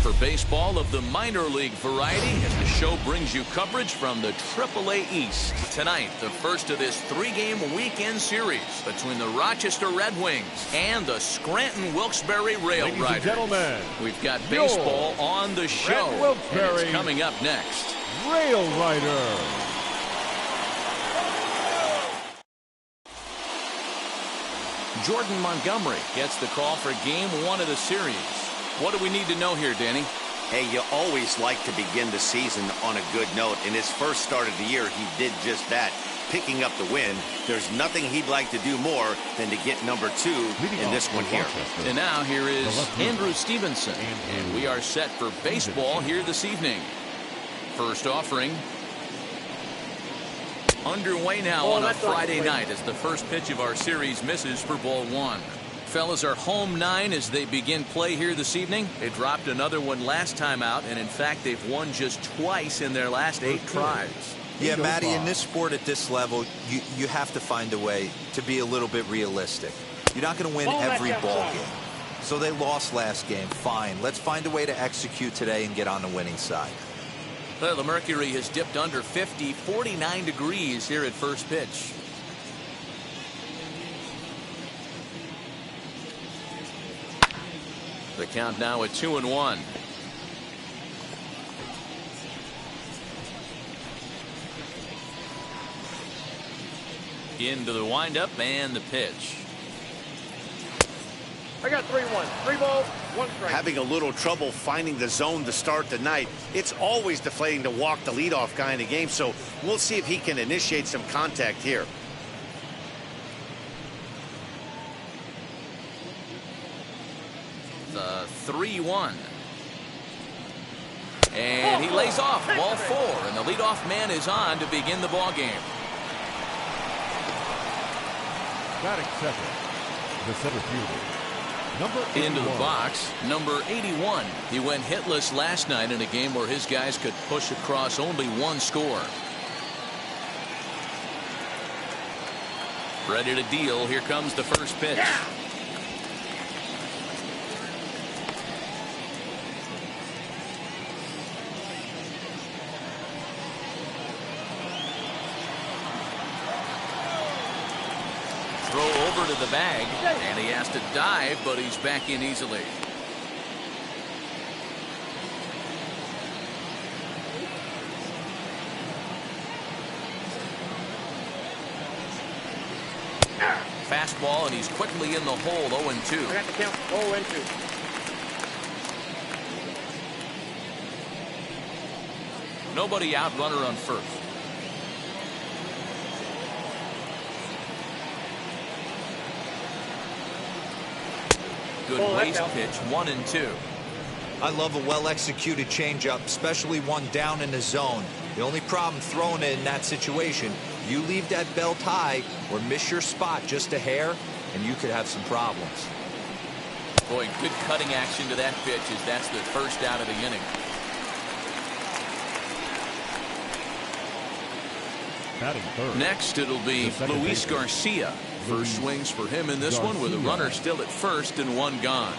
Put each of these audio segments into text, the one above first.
for baseball of the minor league variety as the show brings you coverage from the AAA East. Tonight, the first of this 3-game weekend series between the Rochester Red Wings and the Scranton Wilkes-Barre Railriders. Ladies and gentlemen, we've got baseball on the show. And it's coming up next. Railriders. Jordan Montgomery gets the call for game 1 of the series. What do we need to know here, Danny? Hey, you always like to begin the season on a good note. In his first start of the year, he did just that, picking up the win. There's nothing he'd like to do more than to get number 2 in this one here. And now here is Andrew Stevenson. And we are set for baseball here this evening. First offering. Underway now on a Friday night as the first pitch of our series misses for ball 1. Fellas are home 9 as they begin play here this evening. They dropped another one last time out, and in fact they've won just twice in their last 8 tries. Yeah, Matty, in this sport at this level, you have to find a way to be a little bit realistic. You're not going to win every ball game. So they lost last game. Fine. Let's find a way to execute today and get on the winning side. Well, the mercury has dipped under 50, 49 degrees here at first pitch. The count now at 2-1. Into the windup and the pitch. I got 3-1. 3 balls, 1 strike. Having a little trouble finding the zone to start the night. It's always deflating to walk the leadoff guy in the game, so we'll see if he can initiate some contact here. The 3-1. And he lays off ball 4, and the leadoff man is on to begin the ball game. Batting second, the center fielder, number 81. Into the box, number 81. He went hitless last night in a game where his guys could push across only 1 score. Ready to deal. Here comes the first pitch. Yeah. Throw over to the bag, and he has to dive, but he's back in easily. Fastball, and he's quickly in the hole, 0-2. I got the count, 0-2. Nobody out, runner on first. Good waste pitch, 1-2. I love a well-executed changeup, especially one down in the zone. The only problem throwing it in that situation, you leave that belt high or miss your spot just a hair, and you could have some problems. Boy, good cutting action to that pitch as that's the first out of the inning. Batting third. Next, it'll be Luis Garcia. First swings for him in this one with a runner still at first and 1 gone.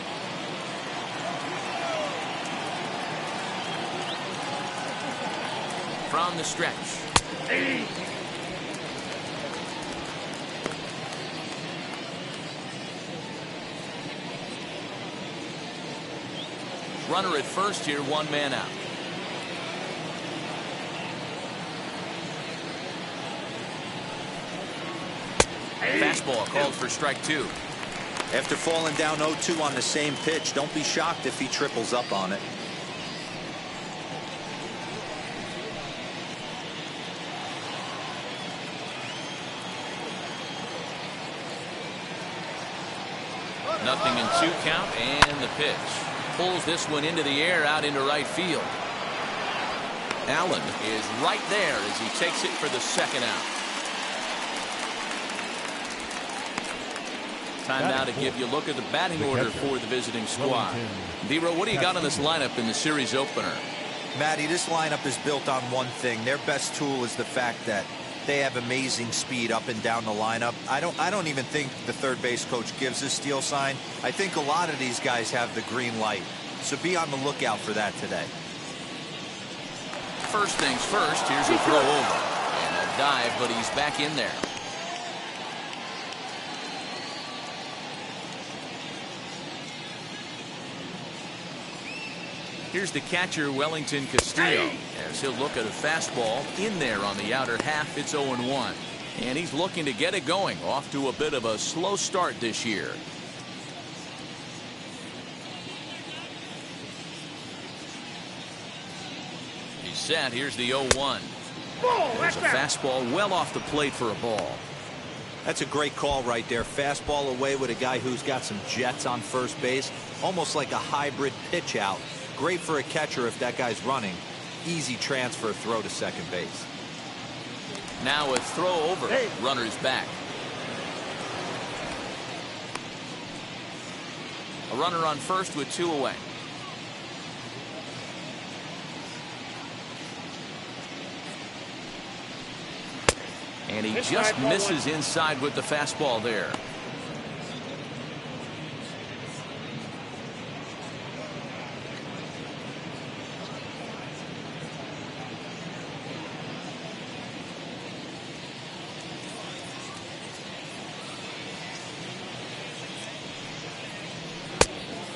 From the stretch. Runner at first here, 1 man out. Fastball called for strike 2. After falling down 0-2 on the same pitch, don't be shocked if he triples up on it. Nothing in 2 count, and the pitch. Pulls this one into the air out into right field. Allen is right there as he takes it for the 2nd out. Time now to give you a look at the batting order for the visiting squad. D-Row, what do you got on this lineup in the series opener? Matty, this lineup is built on one thing. Their best tool is the fact that they have amazing speed up and down the lineup. I don't even think the third base coach gives a steal sign. I think a lot of these guys have the green light. So be on the lookout for that today. First things first, here's a throw over. And a dive, but he's back in there. Here's the catcher, Wellington Castillo, as he'll look at a fastball in there on the outer half. It's 0-1. And he's looking to get it going. Off to a bit of a slow start this year. He's set. Here's the 0-1. There's a fastball well off the plate for a ball. That's a great call right there. Fastball away with a guy who's got some jets on first base. Almost like a hybrid pitch out. Great for a catcher if that guy's running. Easy transfer throw to second base. Now a throw over. Runner's back. A runner on first with 2 away. And he just misses inside with the fastball there.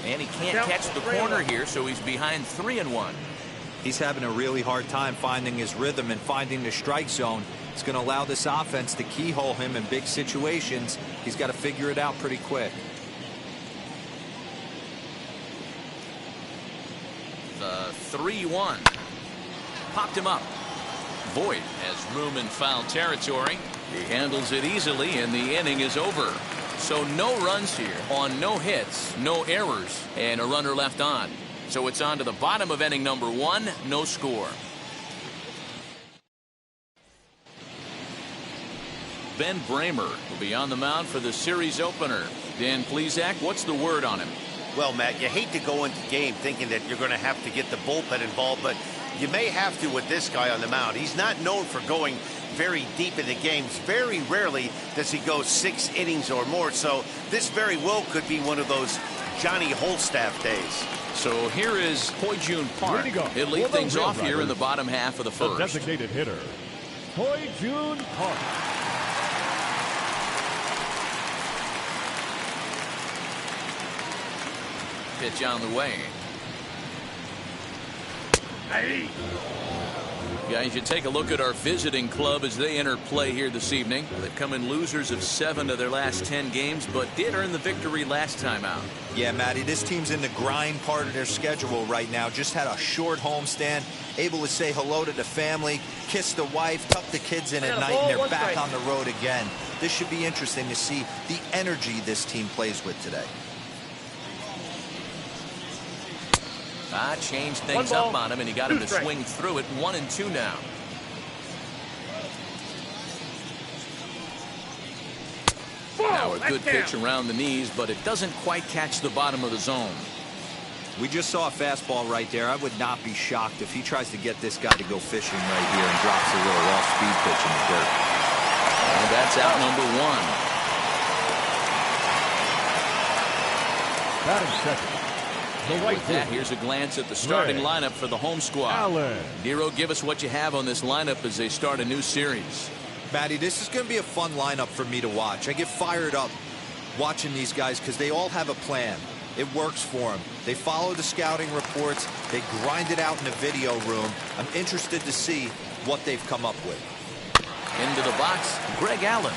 And he can't catch the corner here, so he's behind 3-1. He's having a really hard time finding his rhythm and finding the strike zone. It's going to allow this offense to keyhole him in big situations. He's got to figure it out pretty quick. The 3-1. Popped him up. Voit has room in foul territory. He handles it easily, and the inning is over. So no runs here on no hits, no errors, and a runner left on. So it's on to the bottom of inning number 1, no score. Ben Bramer will be on the mound for the series opener. Dan Plesac, what's the word on him? Well, Matt, you hate to go into the game thinking that you're going to have to get the bullpen involved, but you may have to with this guy on the mound. He's not known for going very deep in the games. Very rarely does he go 6 innings or more, so this very well could be one of those Johnny Holstaff days. So here is Hoi-Jun Park. He'll lead things off here in the bottom half of the first. The designated hitter, Hoi-Jun Park. Pitch on the way. Guys, you take a look at our visiting club as they enter play here this evening. They've come in losers of 7 of their last 10 games, but did earn the victory last time out. Yeah, Matty, this team's in the grind part of their schedule right now. Just had a short homestand, able to say hello to the family, kiss the wife, tuck the kids in at night, and they're back on the road again. This should be interesting to see the energy this team plays with today. Changed things up on him, and he got him to swing through it. 1-2 now. Now a good pitch around the knees, but it doesn't quite catch the bottom of the zone. We just saw a fastball right there. I would not be shocked if he tries to get this guy to go fishing right here and drops a little off-speed pitch in the dirt. And that's out number 1. Batting second. With that, here's a glance at the starting lineup for the home squad. Nero, give us what you have on this lineup as they start a new series. Matty, this is going to be a fun lineup for me to watch. I get fired up watching these guys because they all have a plan. It works for them. They follow the scouting reports. They grind it out in the video room. I'm interested to see what they've come up with. Into the box, Greg Allen.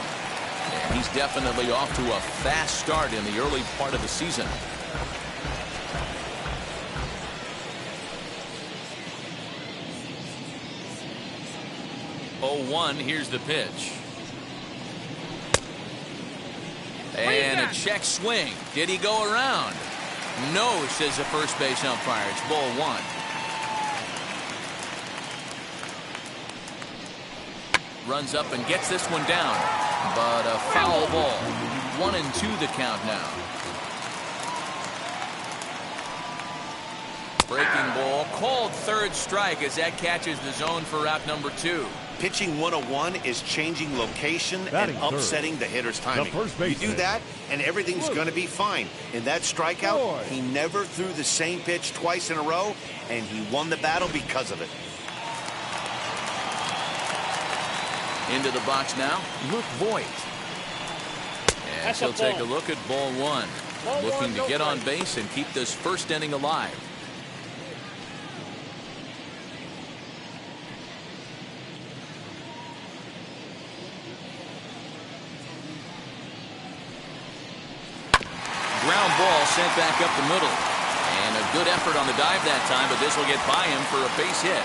And he's definitely off to a fast start in the early part of the season. Here's the pitch. And a check swing. Did he go around? No, says the first base umpire. It's ball 1. Runs up and gets this one down. But a foul ball. 1-2 the count now. Breaking ball. Called third strike as that catches the zone for out number 2. Pitching 101 is changing location and upsetting the hitter's timing. You do that, and everything's going to be fine. In that strikeout, he never threw the same pitch twice in a row, and he won the battle because of it. Into the box now, Luke Voigt. And he'll take a look at ball one. Looking to get on base and keep this first inning alive. Ground ball sent back up the middle. And a good effort on the dive that time, but this will get by him for a base hit.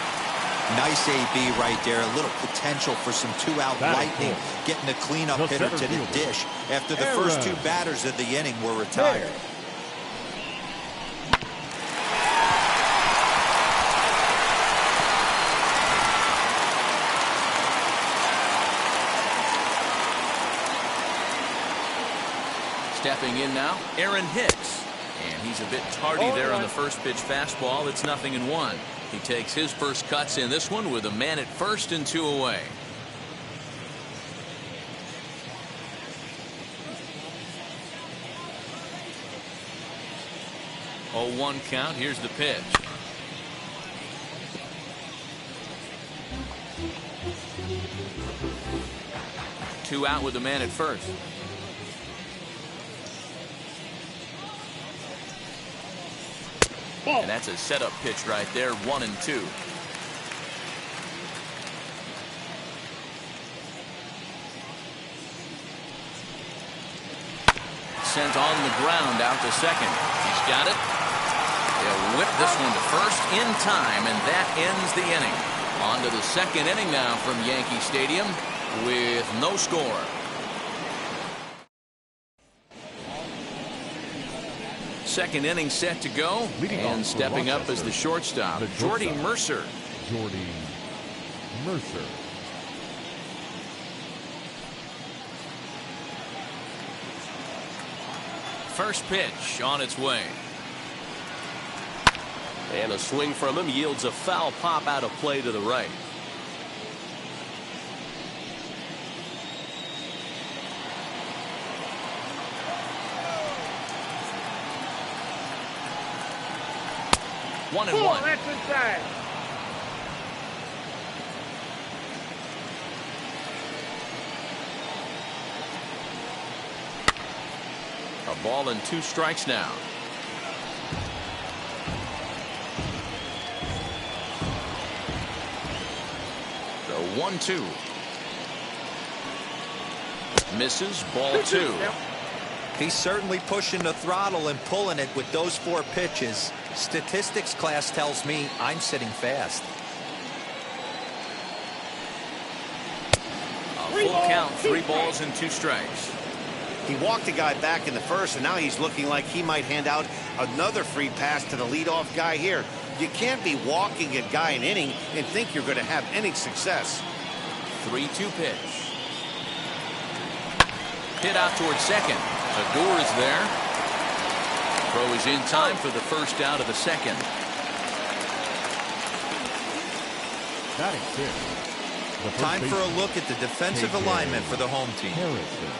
Nice AB right there. A little potential for some two-out lightning. Getting a cleanup hitter to the dish after the first two batters of the inning were retired. Stepping in now, Aaron Hicks. And he's a bit tardy there on the first pitch fastball. It's 0-1. He takes his first cuts in this one with a man at first and 2 away. Oh, 1 count. Here's the pitch. Two out with the man at first. And that's a setup pitch right there, 1-2. Sent on the ground out to second. He's got it. He'll whip this one to first in time, and that ends the inning. On to the second inning now from Yankee Stadium with no score. Second inning set to go, and stepping up as the shortstop, Jordy Mercer. Jordy Mercer. First pitch on its way. And a swing from him yields a foul pop out of play to the right. One and one. That's inside. A ball and 2 strikes now. The 1-2. Misses, ball 2. He's certainly pushing the throttle and pulling it with those 4 pitches. Statistics class tells me I'm sitting fast. A full count, 3 balls and 2 strikes. He walked a guy back in the first, and now he's looking like he might hand out another free pass to the leadoff guy here. You can't be walking a guy an inning and think you're going to have any success. 3-2 pitch. Hit out towards second. Agur is there. Throw is in time for the first out of the second. Time for a look at the defensive alignment for the home team.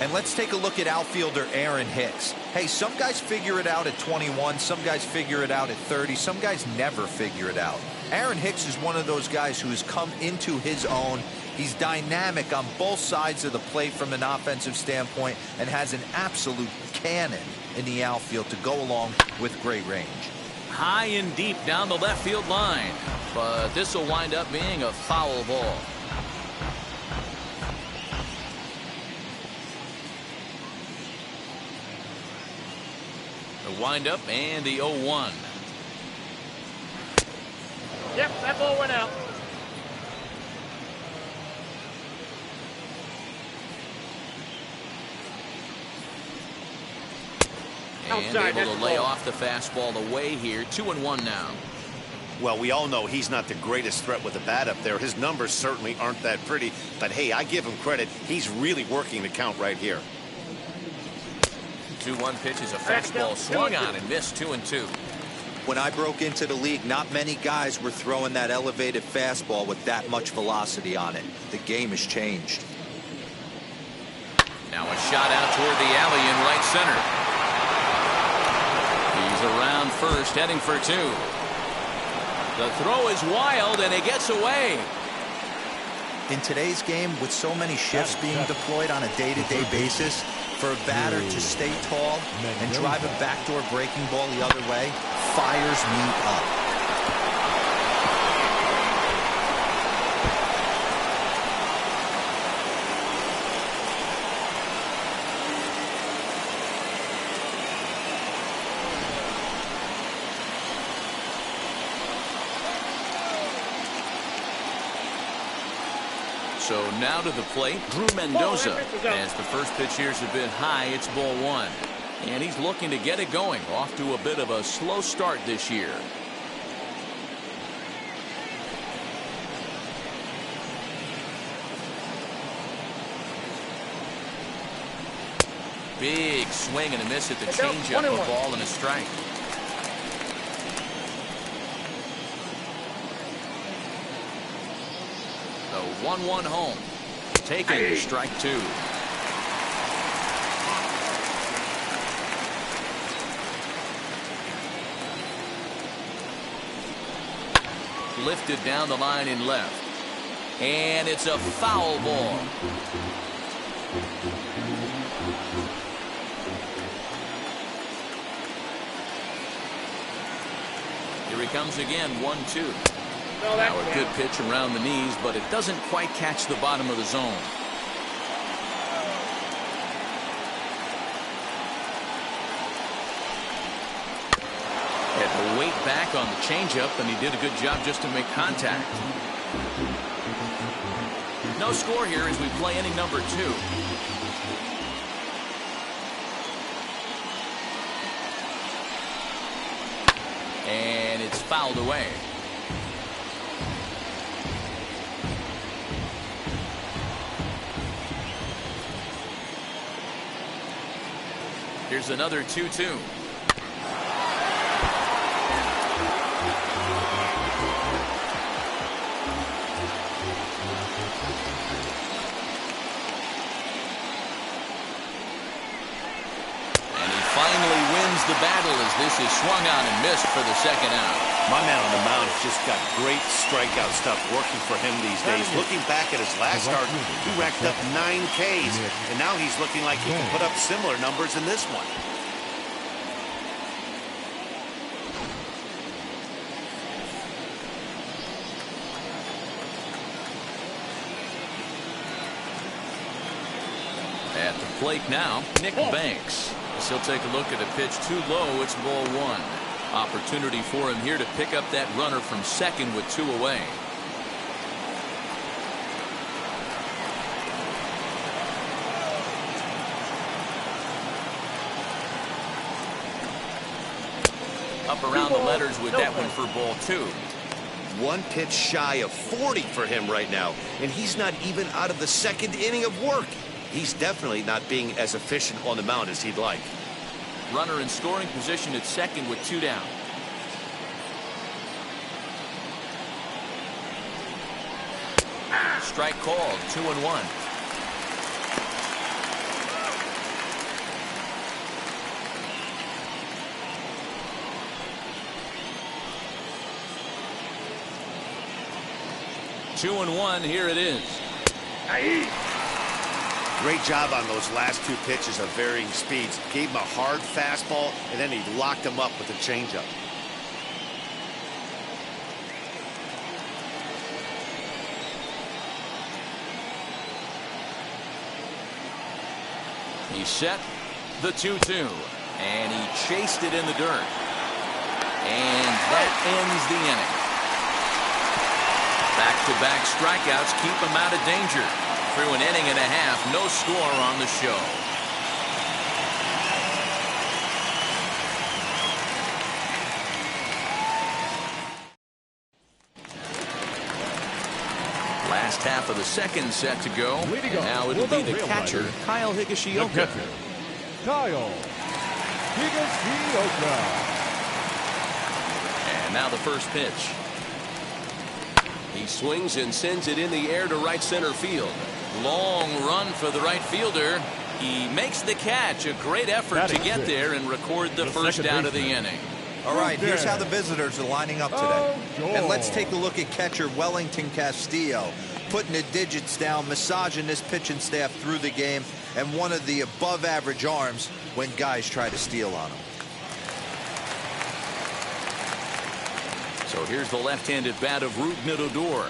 And let's take a look at outfielder Aaron Hicks. Hey, some guys figure it out at 21. Some guys figure it out at 30. Some guys never figure it out. Aaron Hicks is one of those guys who has come into his own. He's dynamic on both sides of the plate from an offensive standpoint and has an absolute cannon in the outfield to go along with great range. High and deep down the left field line, but this will wind up being a foul ball. The windup and the 0-1. Yep, that ball went out. And able to lay off the fastball away here. 2-1 now. Well, we all know he's not the greatest threat with the bat up there. His numbers certainly aren't that pretty. But, hey, I give him credit. He's really working the count right here. 2-1 pitch is a fastball swung on and missed. 2-2. When I broke into the league, not many guys were throwing that elevated fastball with that much velocity on it. The game has changed. Now a shot out toward the alley in right center. He's around first, heading for two. The throw is wild, and it gets away. In today's game, with so many shifts being deployed on a day-to-day basis, for a batter to stay tall and drive a backdoor breaking ball the other way fires me up. So now to the plate, Drew Mendoza. As the first pitch here's a bit high, it's ball one. And he's looking to get it going. Off to a bit of a slow start this year. Big swing and a miss at the changeup. A ball and a strike. The 1-1 home. Taken, strike two. Lifted down the line in left. And it's a foul ball. Here he comes again, 1-2. Now a good pitch around the knees, but it doesn't quite catch the bottom of the zone. Had to wait back on the changeup, and he did a good job just to make contact. No score here as we play inning number 2. And it's fouled away. Here's another 2-2. The battle as this is swung on and missed for the second out. My man on the mound has just got great strikeout stuff working for him these days. Looking back at his last start, he racked up 9 Ks, and now he's looking like he can put up similar numbers in this one. At the plate now, Nick Banks. He'll take a look at a pitch too low. It's ball one. Opportunity for him here to pick up that runner from second with 2 away. Up around the letters with that one for ball 2. 1 pitch shy of 40 for him right now, and he's not even out of the second inning of work. He's definitely not being as efficient on the mound as he'd like. Runner in scoring position at second with 2 down. Strike called, 2-1. Two and 1, here it is. Great job on those last 2 pitches of varying speeds. Gave him a hard fastball, and then he locked him up with a changeup. He set the 2-2, and he chased it in the dirt. And that ends the inning. Back-to-back strikeouts keep him out of danger. Through an inning and a half, no score on the show. Last half of the second set to go. And now it'll be the catcher, Kyle Higashioka. Kyle Higashioka. Now the first pitch. He swings and sends it in the air to right center field. Long run for the right fielder. He makes the catch. A great effort to get there and record the first out of the inning. All right, here's how the visitors are lining up today. And let's take a look at catcher Wellington Castillo, putting the digits down, massaging this pitching staff through the game, and one of the above-average arms when guys try to steal on him. So here's the left-handed bat of Rougned Odor.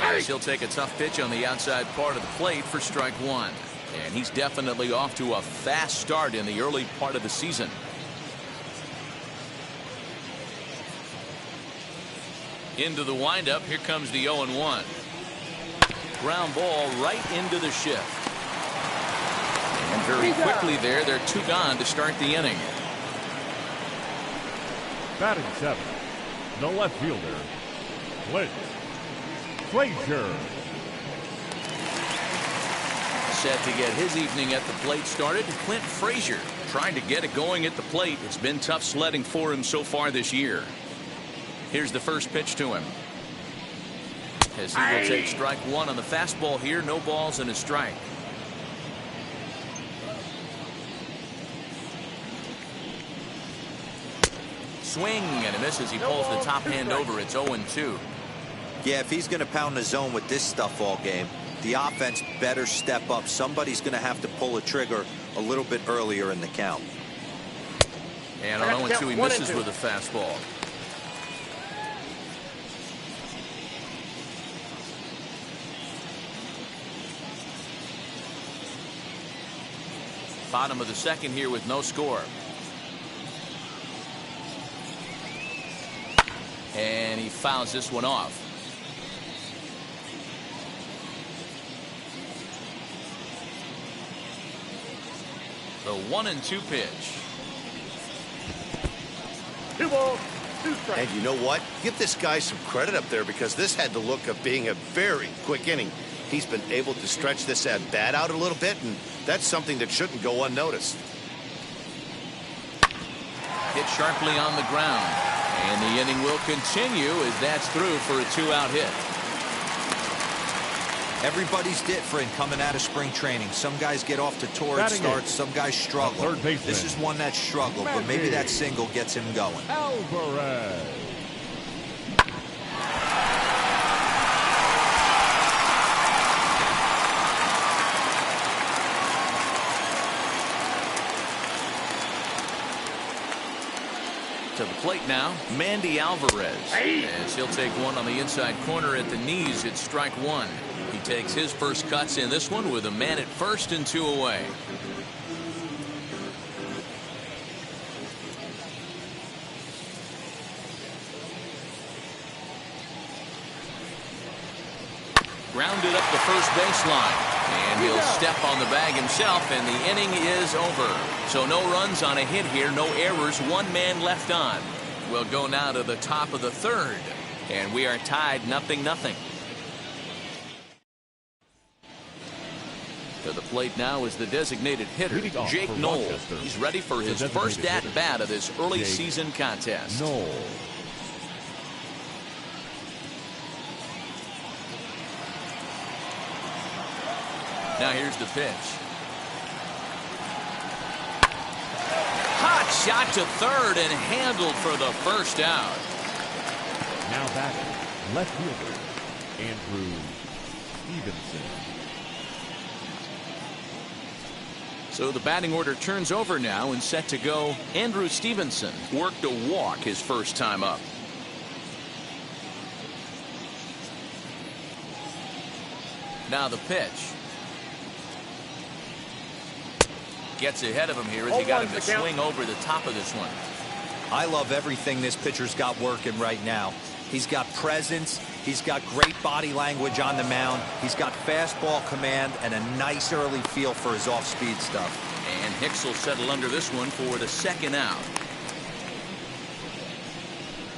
As he'll take a tough pitch on the outside part of the plate for strike one. And he's definitely off to a fast start in the early part of the season. Into the windup. Here comes the 0-1. Ground ball right into the shift. And very quickly they're two gone to start the inning. Batting seventh, the left fielder, Clint Frazier. Set to get his evening at the plate started. Clint Frazier trying to get it going at the plate. It's been tough sledding for him so far this year. Here's the first pitch to him. As he will take strike one on the fastball here. No balls and a strike. Swing and a miss as he pulls the top hand over. It's 0-2. Yeah, if he's going to pound the zone with this stuff all game, the offense better step up. Somebody's going to have to pull a trigger a little bit earlier in the count. And on 0-2 he misses with a fastball. Bottom of the second here with no score. And he fouls this one off. The 1-2 pitch. 2 balls, 2 strikes. And you know what? Give this guy some credit up there because this had the look of being a very quick inning. He's been able to stretch this at bat out a little bit, and that's something that shouldn't go unnoticed. Hit sharply on the ground. And the inning will continue as that's through for a 2-out hit. Everybody's different coming out of spring training. Some guys get off to torrid starts. Some guys struggle. This is one that struggled, but maybe that single gets him going. Alvarez. To the plate now, Mandy Alvarez. As he'll take one on the inside corner at the knees. It's strike one. He takes his first cuts in this one with a man at first and 2 away. Grounded up the first baseline. And he'll step on the bag himself, and the inning is over. So no runs on a hit here, no errors, 1 man left on. We'll go now to the top of the third, and we are tied 0-0. To the plate now is the designated hitter, Jake Knoll. He's ready for his first at-bat of this early season contest. Knoll. Now here's the pitch. Hot shot to third and handled for the first out. Now batting, left fielder, Andrew Stevenson. So the batting order turns over now and set to go. Andrew Stevenson worked a walk his first time up. Now the pitch. Gets ahead of him here as he got him to swing over the top of this one. I love everything this pitcher's got working right now. He's got presence. He's got great body language on the mound. He's got fastball command and a nice early feel for his off-speed stuff. And Hicks will settle under this one for the second out.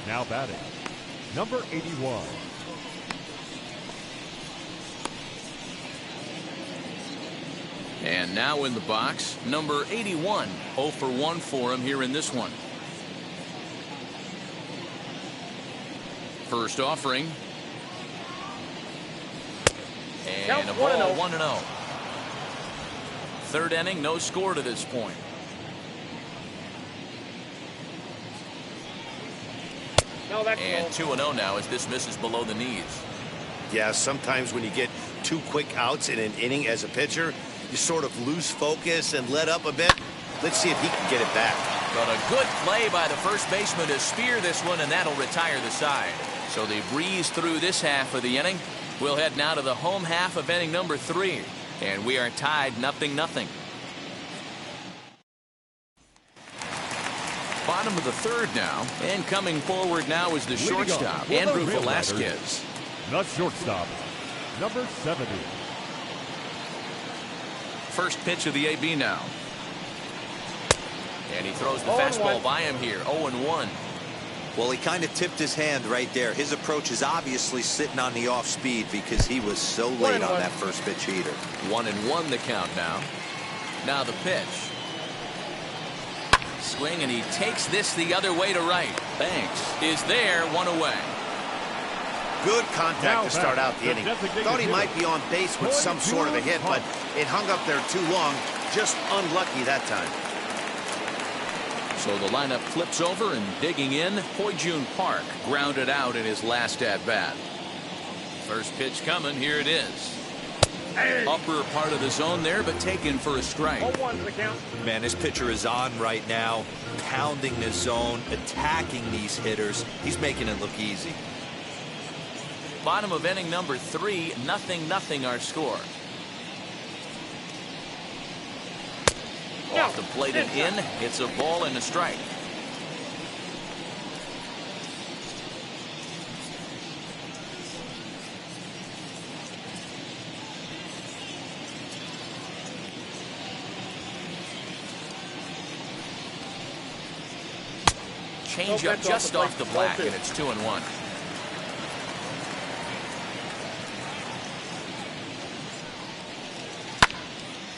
Now batting, number 81. And now in the box, number 81. 0 for 1 for him here in this one. First offering. And Count a ball 1-0. 1-0. Third inning, no score to this point. No, that's And ball. 2-0 now as this misses below the knees. Yeah, sometimes when you get 2 quick outs in an inning as a pitcher, you sort of lose focus and let up a bit. Let's see if he can get it back. But a good play by the first baseman to spear this one, and that'll retire the side. So they breeze through this half of the inning. We'll head now to the home half of inning number 3. And we are tied 0-0. Bottom of the third now. And coming forward now is the shortstop, Andrew Velasquez. The shortstop, number 70. First pitch of the AB now. And he throws the 0-1. fastball by him here. 0-1. Well, he kind of tipped his hand right there. His approach is obviously sitting on the off speed because he was so late on that first pitch heater. 1-1 the count now. Now the pitch. Swing, and he takes this the other way to right. Banks is there, 1 away. Good contact to start out the inning. Thought he might be on base with some sort of a hit, but it hung up there too long. Just unlucky that time. So the lineup flips over, and digging in, Hoi-Jun Park grounded out in his last at-bat. First pitch coming. Here it is. Upper part of the zone there, but taken for a strike. 0-1 the count. Man, this pitcher is on right now, pounding the zone, attacking these hitters. He's making it look easy. Bottom of inning number 3, 0-0 our score. Off the plate and in. It's a ball and a strike. Change up just off the black, and it's 2-1.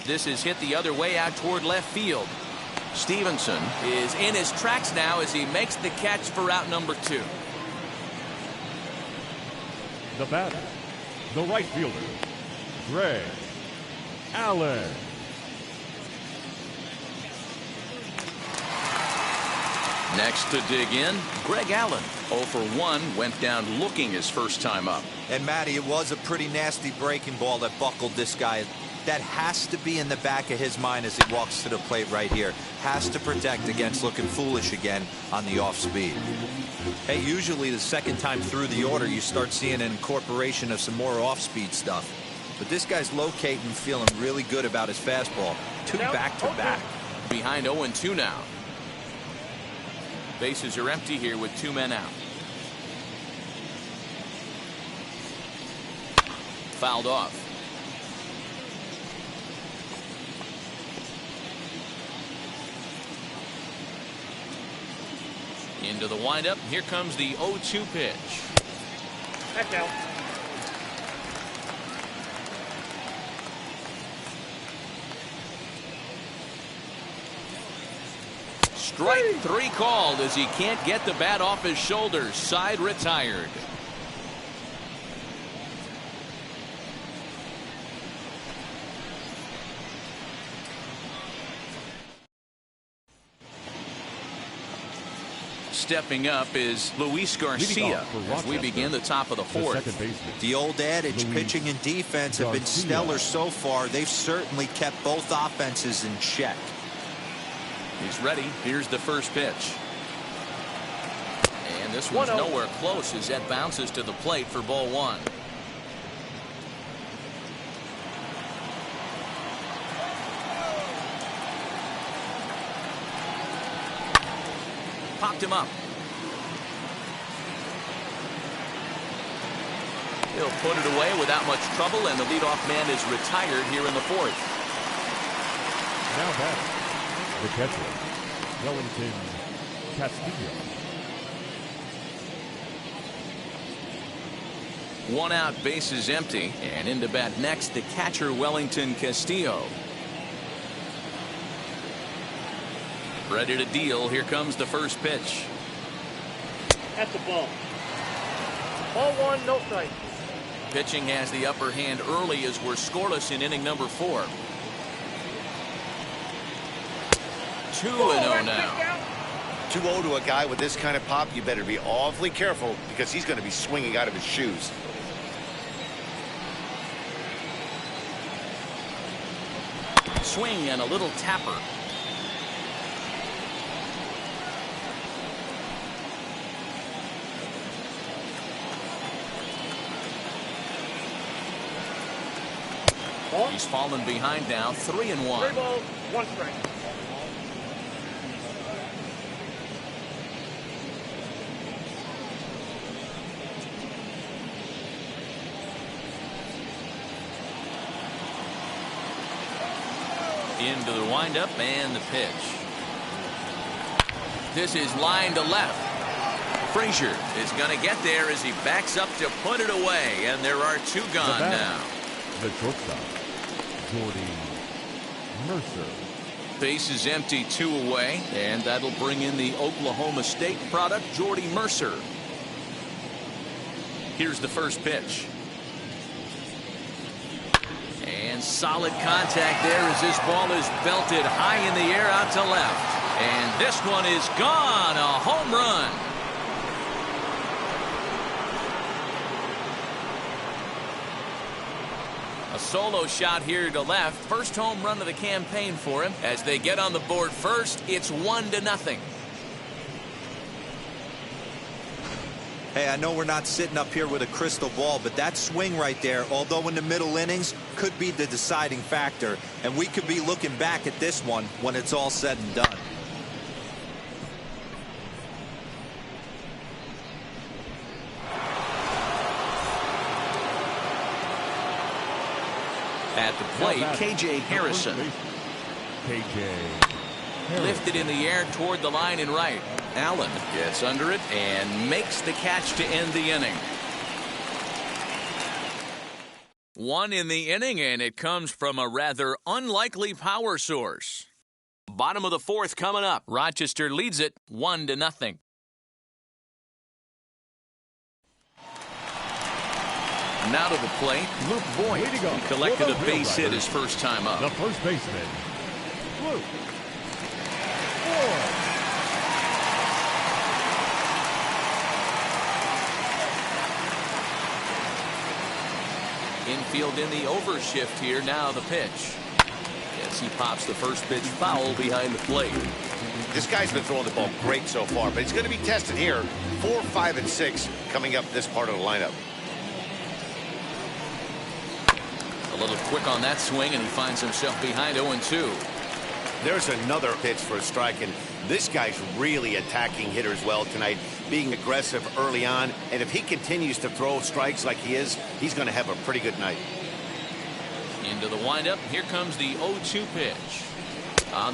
This is hit the other way out toward left field. Stevenson is in his tracks now as he makes the catch for out number 2. The batter, the right fielder, Greg Allen. Next to dig in, Greg Allen. 0 for 1, went down looking his first time up. And Matty, it was a pretty nasty breaking ball that buckled this guy. That has to be in the back of his mind as he walks to the plate right here. Has to protect against looking foolish again on the off speed. Hey, usually the second time through the order you start seeing an incorporation of some more off speed stuff. But this guy's locating, feeling really good about his fastball. 2 back-to-back. Behind 0-2 now. Bases are empty here with 2 men out. Fouled off. Into the windup. Here comes the 0-2 pitch. That's out. Strike 3 called as he can't get the bat off his shoulders. Side retired. Stepping up is Luis Garcia as we begin the top of the 4th. The old adage, pitching and defense have been stellar so far. They've certainly kept both offenses in check. He's ready. Here's the first pitch. And this one's nowhere close as that bounces to the plate for ball 1. Popped him up. He'll put it away without much trouble, and the leadoff man is retired here in the 4th. Now batting, the catcher, Wellington Castillo. 1 out, bases empty, and into bat next, the catcher Wellington Castillo. Ready to deal. Here comes the first pitch. That's a ball. Ball one, no strike. Pitching has the upper hand early as we're scoreless in inning number 4. 2-0 now. 2-0 to a guy with this kind of pop, you better be awfully careful because he's going to be swinging out of his shoes. Swing and a little tapper. He's fallen behind now, 3-1. 3 balls, 1 strike. Into the windup and the pitch. This is line to left. Frazier is going to get there as he backs up to put it away, and there are 2 gone now. The shortstop, Jordy Mercer. Base is empty, 2 away, and that'll bring in the Oklahoma State product, Jordy Mercer. Here's the first pitch. And solid contact there as this ball is belted high in the air out to left. And this one is gone, a home run. A solo shot here to left. First home run of the campaign for him. As they get on the board first, it's 1-0. Hey, I know we're not sitting up here with a crystal ball, but that swing right there, although in the middle innings, could be the deciding factor. And we could be looking back at this one when it's all said and done. At the plate, K.J. Harrison. K.J. Lifted in the air toward the line and right. Allen gets under it and makes the catch to end the inning. 1 in the inning, and it comes from a rather unlikely power source. Bottom of the 4th coming up. Rochester leads it 1-0. Now to the plate, Luke Boyd. He collected a base hit his first time up. The first baseman, Luke. Infield in the overshift here. Now the pitch. As he pops the first pitch foul behind the plate. This guy's been throwing the ball great so far, but he's going to be tested here. 4, 5, and 6 coming up this part of the lineup. A little quick on that swing, and he finds himself behind 0-2. There's another pitch for a strike, and this guy's really attacking hitters well tonight, being aggressive early on, and if he continues to throw strikes like he is, he's going to have a pretty good night. Into the windup. Here comes the 0-2 pitch.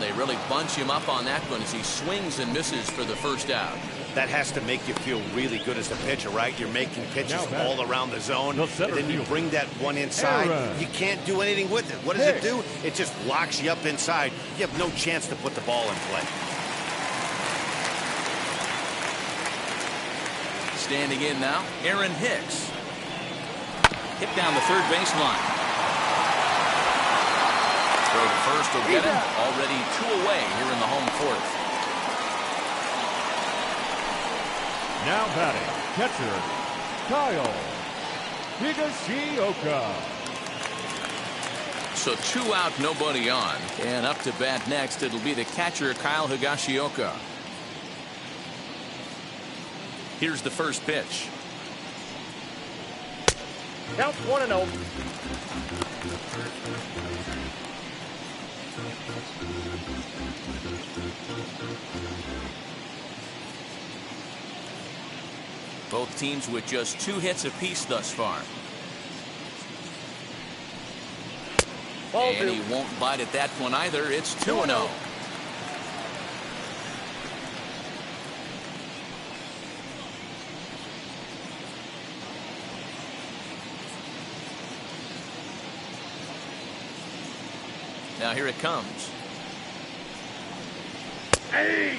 They really bunch him up on that one as he swings and misses for the first out. That has to make you feel really good as a pitcher, right? You're making pitches all around the zone, and then you bring that one inside. You can't do anything with it. What does it do? It just locks you up inside. You have no chance to put the ball in play. Standing in now, Aaron Hicks. Hit down the third baseline. Throw to first will get him. Already 2 away here in the home 4th. Now batting, catcher, Kyle Higashioka. So 2 out, nobody on. And up to bat next, it'll be the catcher, Kyle Higashioka. Here's the first pitch. Count 1-0. Both teams with just 2 hits apiece thus far. And he won't bite at that one either. It's 2-0. Now here it comes. Hey!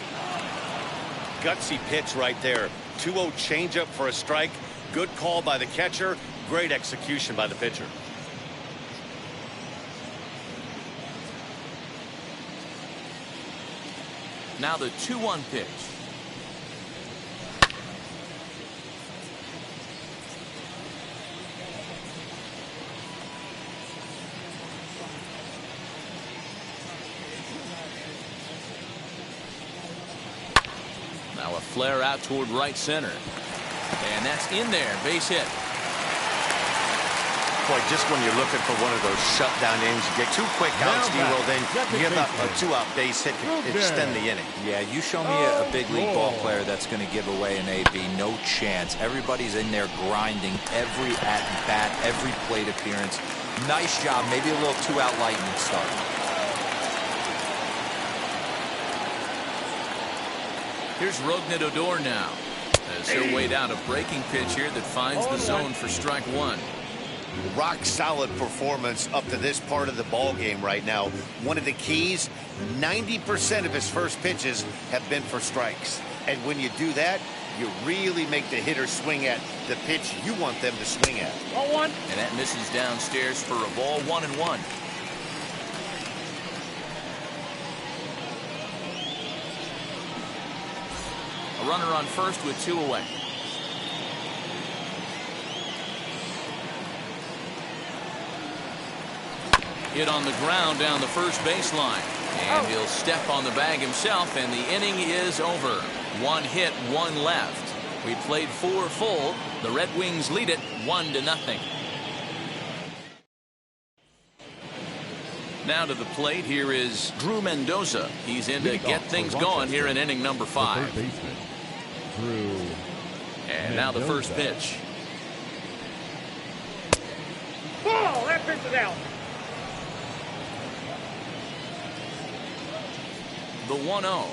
Gutsy pitch right there. 2-0 changeup for a strike. Good call by the catcher. Great execution by the pitcher. Now the 2-1 pitch. Now a flare out toward right center. And that's in there. Base hit. Boy, just when you're looking for one of those shutdown innings, you get 2 quick outs, D-Roll, then you give up a 2-out base hit to extend the inning. Yeah, you show me a big league ball player that's going to give away an AB. No chance. Everybody's in there grinding every at-bat, every plate appearance. Nice job. Maybe a little 2-out lightning start. Here's Rougned Odor now, as he'll wait out a breaking pitch here that finds the zone for strike 1. Rock solid performance up to this part of the ball game right now. One of the keys, 90% of his first pitches have been for strikes. And when you do that, you really make the hitter swing at the pitch you want them to swing at. 0-1. And that misses downstairs for a ball, 1-1. A runner on first with 2 away. Hit on the ground down the first baseline. And he'll step on the bag himself, and the inning is over. 1 hit, 1 left. We played 4 full. The Red Wings lead it 1-0. Now to the plate, here is Drew Mendoza. He's in to get things going here in inning number 5. Drew. And now the first pitch. Ball! That pitch is out. The 1-0.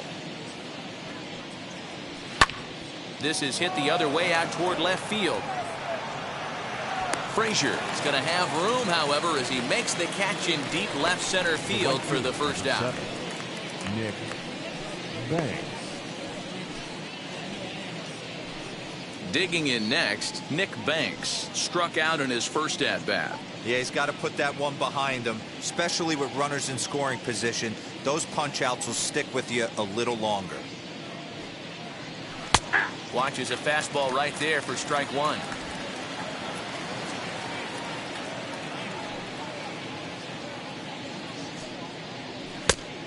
This is hit the other way out toward left field. Frazier is going to have room, however, as he makes the catch in deep left center field for the first out. Nick Banks. Digging in next, Nick Banks struck out in his first at-bat. Yeah, he's got to put that one behind him, especially with runners in scoring position. Those punch-outs will stick with you a little longer. Watches a fastball right there for strike 1.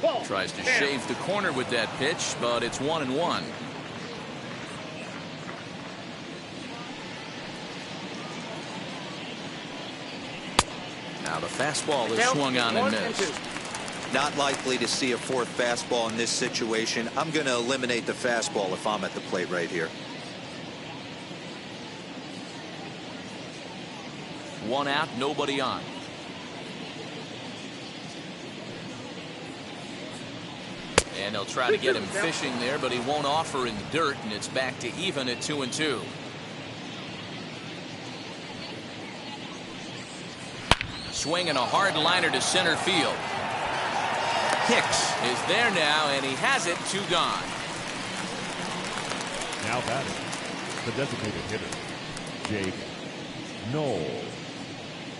Ball. Tries to shave the corner with that pitch, but it's 1-1. Now the fastball is swung on and missed. Not likely to see a 4th fastball in this situation. I'm going to eliminate the fastball if I'm at the plate right here. 1 out, nobody on. And they'll try to get him fishing there, but he won't offer in the dirt, and it's back to even at 2-2. Swinging a hard liner to center field. Hicks is there now, and he has it. 2 gone. Now batting, the designated hitter, Jake Knoll.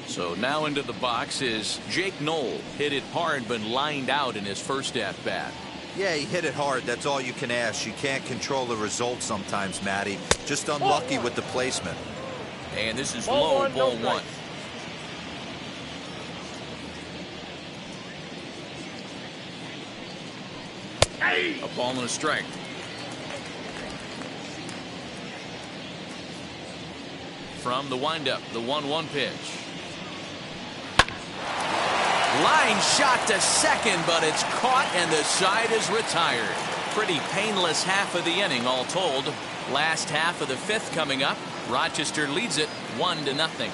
So now into the box is Jake Knoll. Hit it hard, but lined out in his first at-bat. Yeah, he hit it hard. That's all you can ask. You can't control the result sometimes, Matty. Just unlucky with the placement. And this is low, ball 1. A ball and a strike. From the windup, the 1-1 pitch. Line shot to second, but it's caught and the side is retired. Pretty painless half of the inning all told. Last half of the 5th coming up. Rochester leads it 1-0.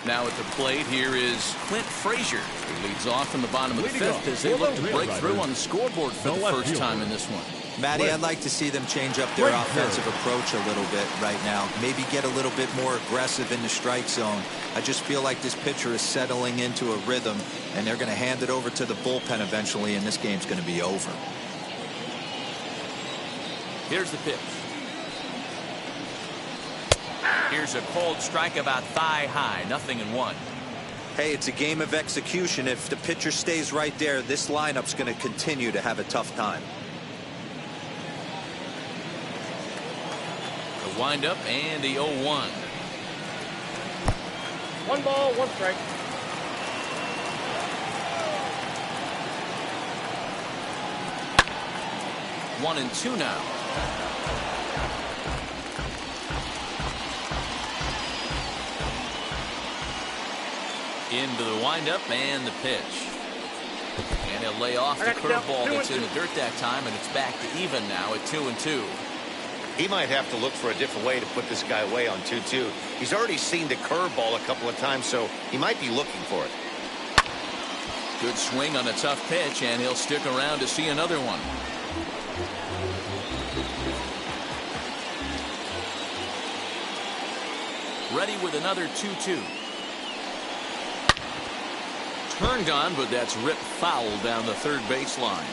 Now at the plate, here is Clint Frazier, who leads off in the bottom of the 5th as they look to break through on the scoreboard for the first time in this one. Matty, I'd like to see them change up their offensive approach a little bit right now. Maybe get a little bit more aggressive in the strike zone. I just feel like this pitcher is settling into a rhythm, and they're going to hand it over to the bullpen eventually, and this game's going to be over. Here's the pitch. Here's a cold strike about thigh high, 0-1. Hey, it's a game of execution. If the pitcher stays right there, this lineup's going to continue to have a tough time. The windup and the 0-1. 1 ball, 1 strike. One and 2 now. Into the windup and the pitch. And he'll lay off the curveball that's in the dirt that time, and it's back to even now at 2-2. He might have to look for a different way to put this guy away on 2-2. He's already seen the curveball a couple of times, so he might be looking for it. Good swing on a tough pitch, and he'll stick around to see another one. Ready with another 2-2. Turned on, but that's ripped foul down the third baseline.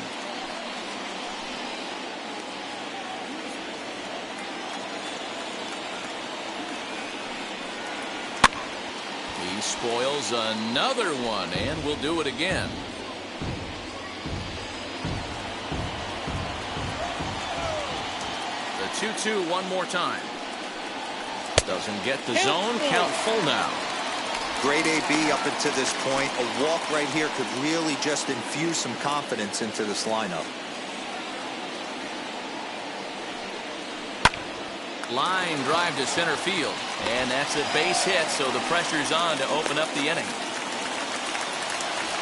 He spoils another one, and will do it again. The 2-2 one more time. Doesn't get the zone. Count full now. Great AB up until this point. A walk right here could really just infuse some confidence into this lineup. Line drive to center field, and that's a base hit, so the pressure's on to open up the inning.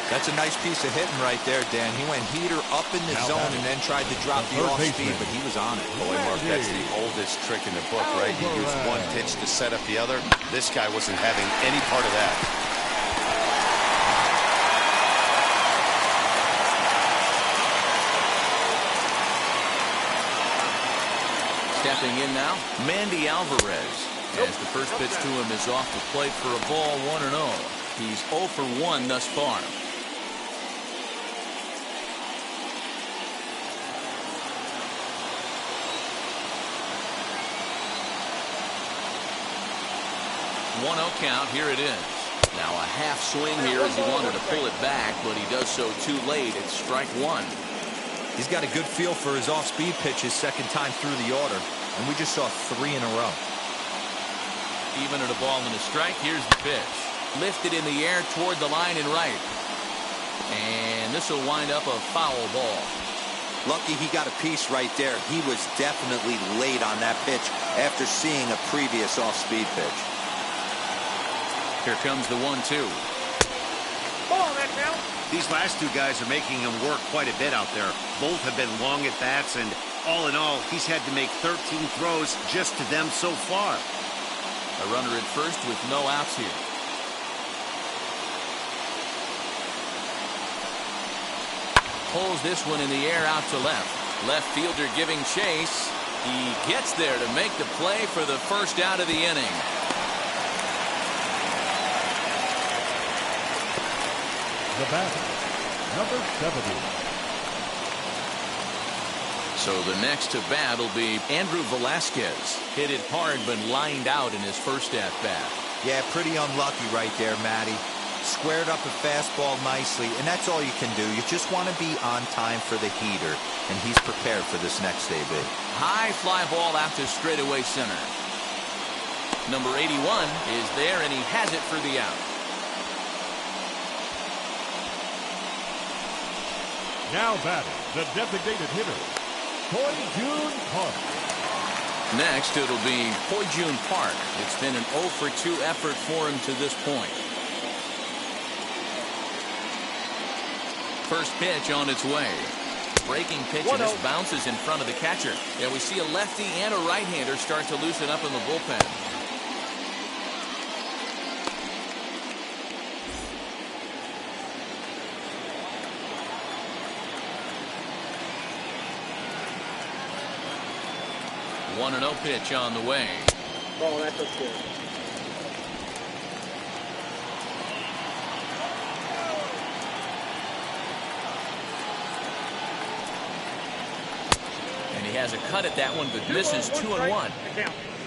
That's a nice piece of hitting right there, Dan. He went heater up in the zone and then tried to drop the off speed, but he was on it. Boy, Mark, that's the oldest trick in the book, right? You use one pitch to set up the other. This guy wasn't having any part of that. Stepping in now, Mandy Alvarez. As the first pitch to him is off the plate for a ball, 1-0. He's 0 for 1 thus far. One 0 count. Here it is. Now a half swing here as he wanted to pull it back, but he does so too late. It's strike 1. He's got a good feel for his off-speed pitches second time through the order, and we just saw 3 in a row. Even at a ball and a strike, here's the pitch. Lifted in the air toward the line and right. And this will wind up a foul ball. Lucky he got a piece right there. He was definitely late on that pitch after seeing a previous off-speed pitch. Here comes the 1-2. Ball, that count. These last two guys are making him work quite a bit out there. Both have been long at bats, and all in all, he's had to make 13 throws just to them so far. A runner at first with no outs here. Pulls this one in the air out to left. Left fielder giving chase. He gets there to make the play for the first out of the inning. The batter, number 70. So the next to bat will be Andrew Velasquez. Hit it hard but lined out in his first at bat. Yeah, pretty unlucky right there, Matty. Squared up a fastball nicely, and that's all you can do. You just want to be on time for the heater, and he's prepared for this next AB. High fly ball out to straightaway center. Number 81 is there, and he has it for the out. Now batting, the designated hitter, Hoi-Jun Park. Next, it'll be Hoi-Jun Park. It's been an 0 for 2 effort for him to this point. First pitch on its way. Breaking pitch, and this bounces in front of the catcher. And we see a lefty and a right-hander start to loosen up in the bullpen. One 1-0 pitch on the way. Ball, that looks good. And he has a cut at that one, but misses 2-1.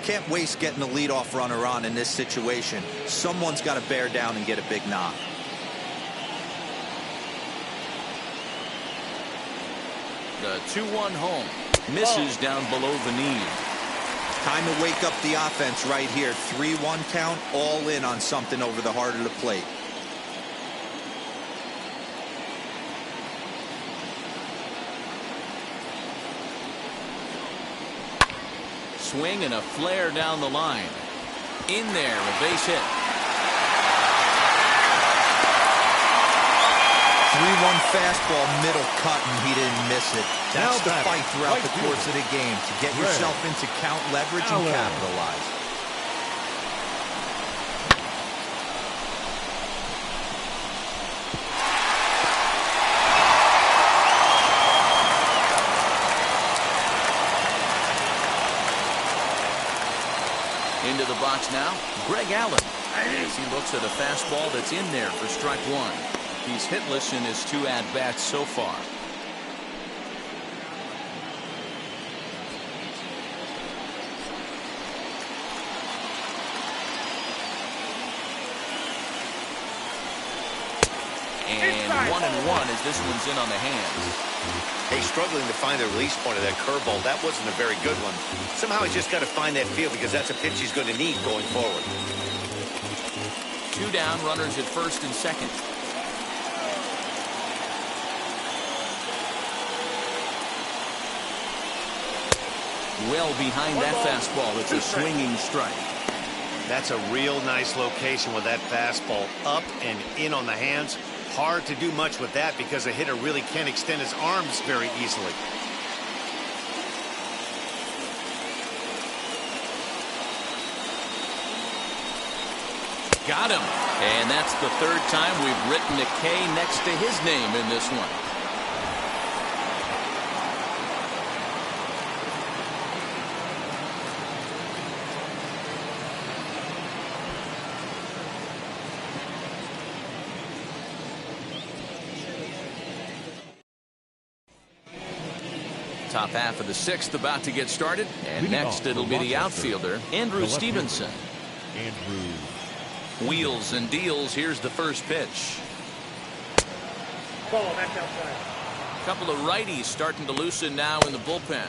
Can't waste getting the leadoff runner on in this situation. Someone's got to bear down and get a big knock. The 2-1 home. Misses down below the knee. Time to wake up the offense right here. 3-1 count, all in on something over the heart of the plate. Swing and a flare down the line. In there, a base hit. 3-1 fastball, middle cut, and he didn't miss it. That's Now the batting, fight throughout right the course of the game, to get yourself into count leverage and capitalize. Into the box now, Greg Allen. As he looks at a fastball that's in there for strike one. He's hitless in his 2 at-bats so far. And 1-1 as this one's in on the hands. Hey, struggling to find the release point of that curveball. That wasn't a very good one. Somehow he's just got to find that feel, because that's a pitch he's going to need going forward. 2 down, runners at first and second. Well behind that fastball. It's a swinging strike. That's a real nice location with that fastball up and in on the hands. Hard to do much with that because a hitter really can't extend his arms very easily. Got him. And that's the 3rd time we've written a K next to his name in this one. Top half of the 6th about to get started. And next it'll be the outfielder, Andrew Stevenson. Andrew. Wheels and deals. Here's the first pitch. Ball, that's outside. A couple of righties starting to loosen now in the bullpen.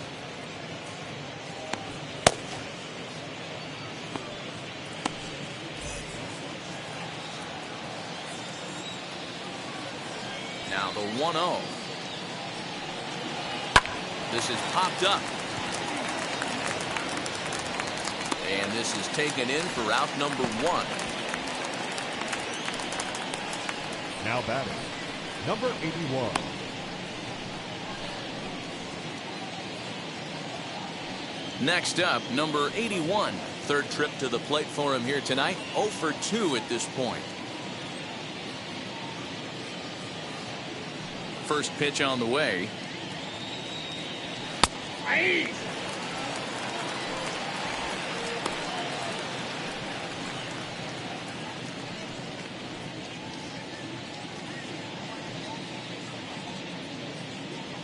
Now the 1-0. This is popped up. And this is taken in for out number 1. Now batting, number 81. Next up, number 81. 3rd trip to the plate for him here tonight. 0 for 2 at this point. First pitch on the way.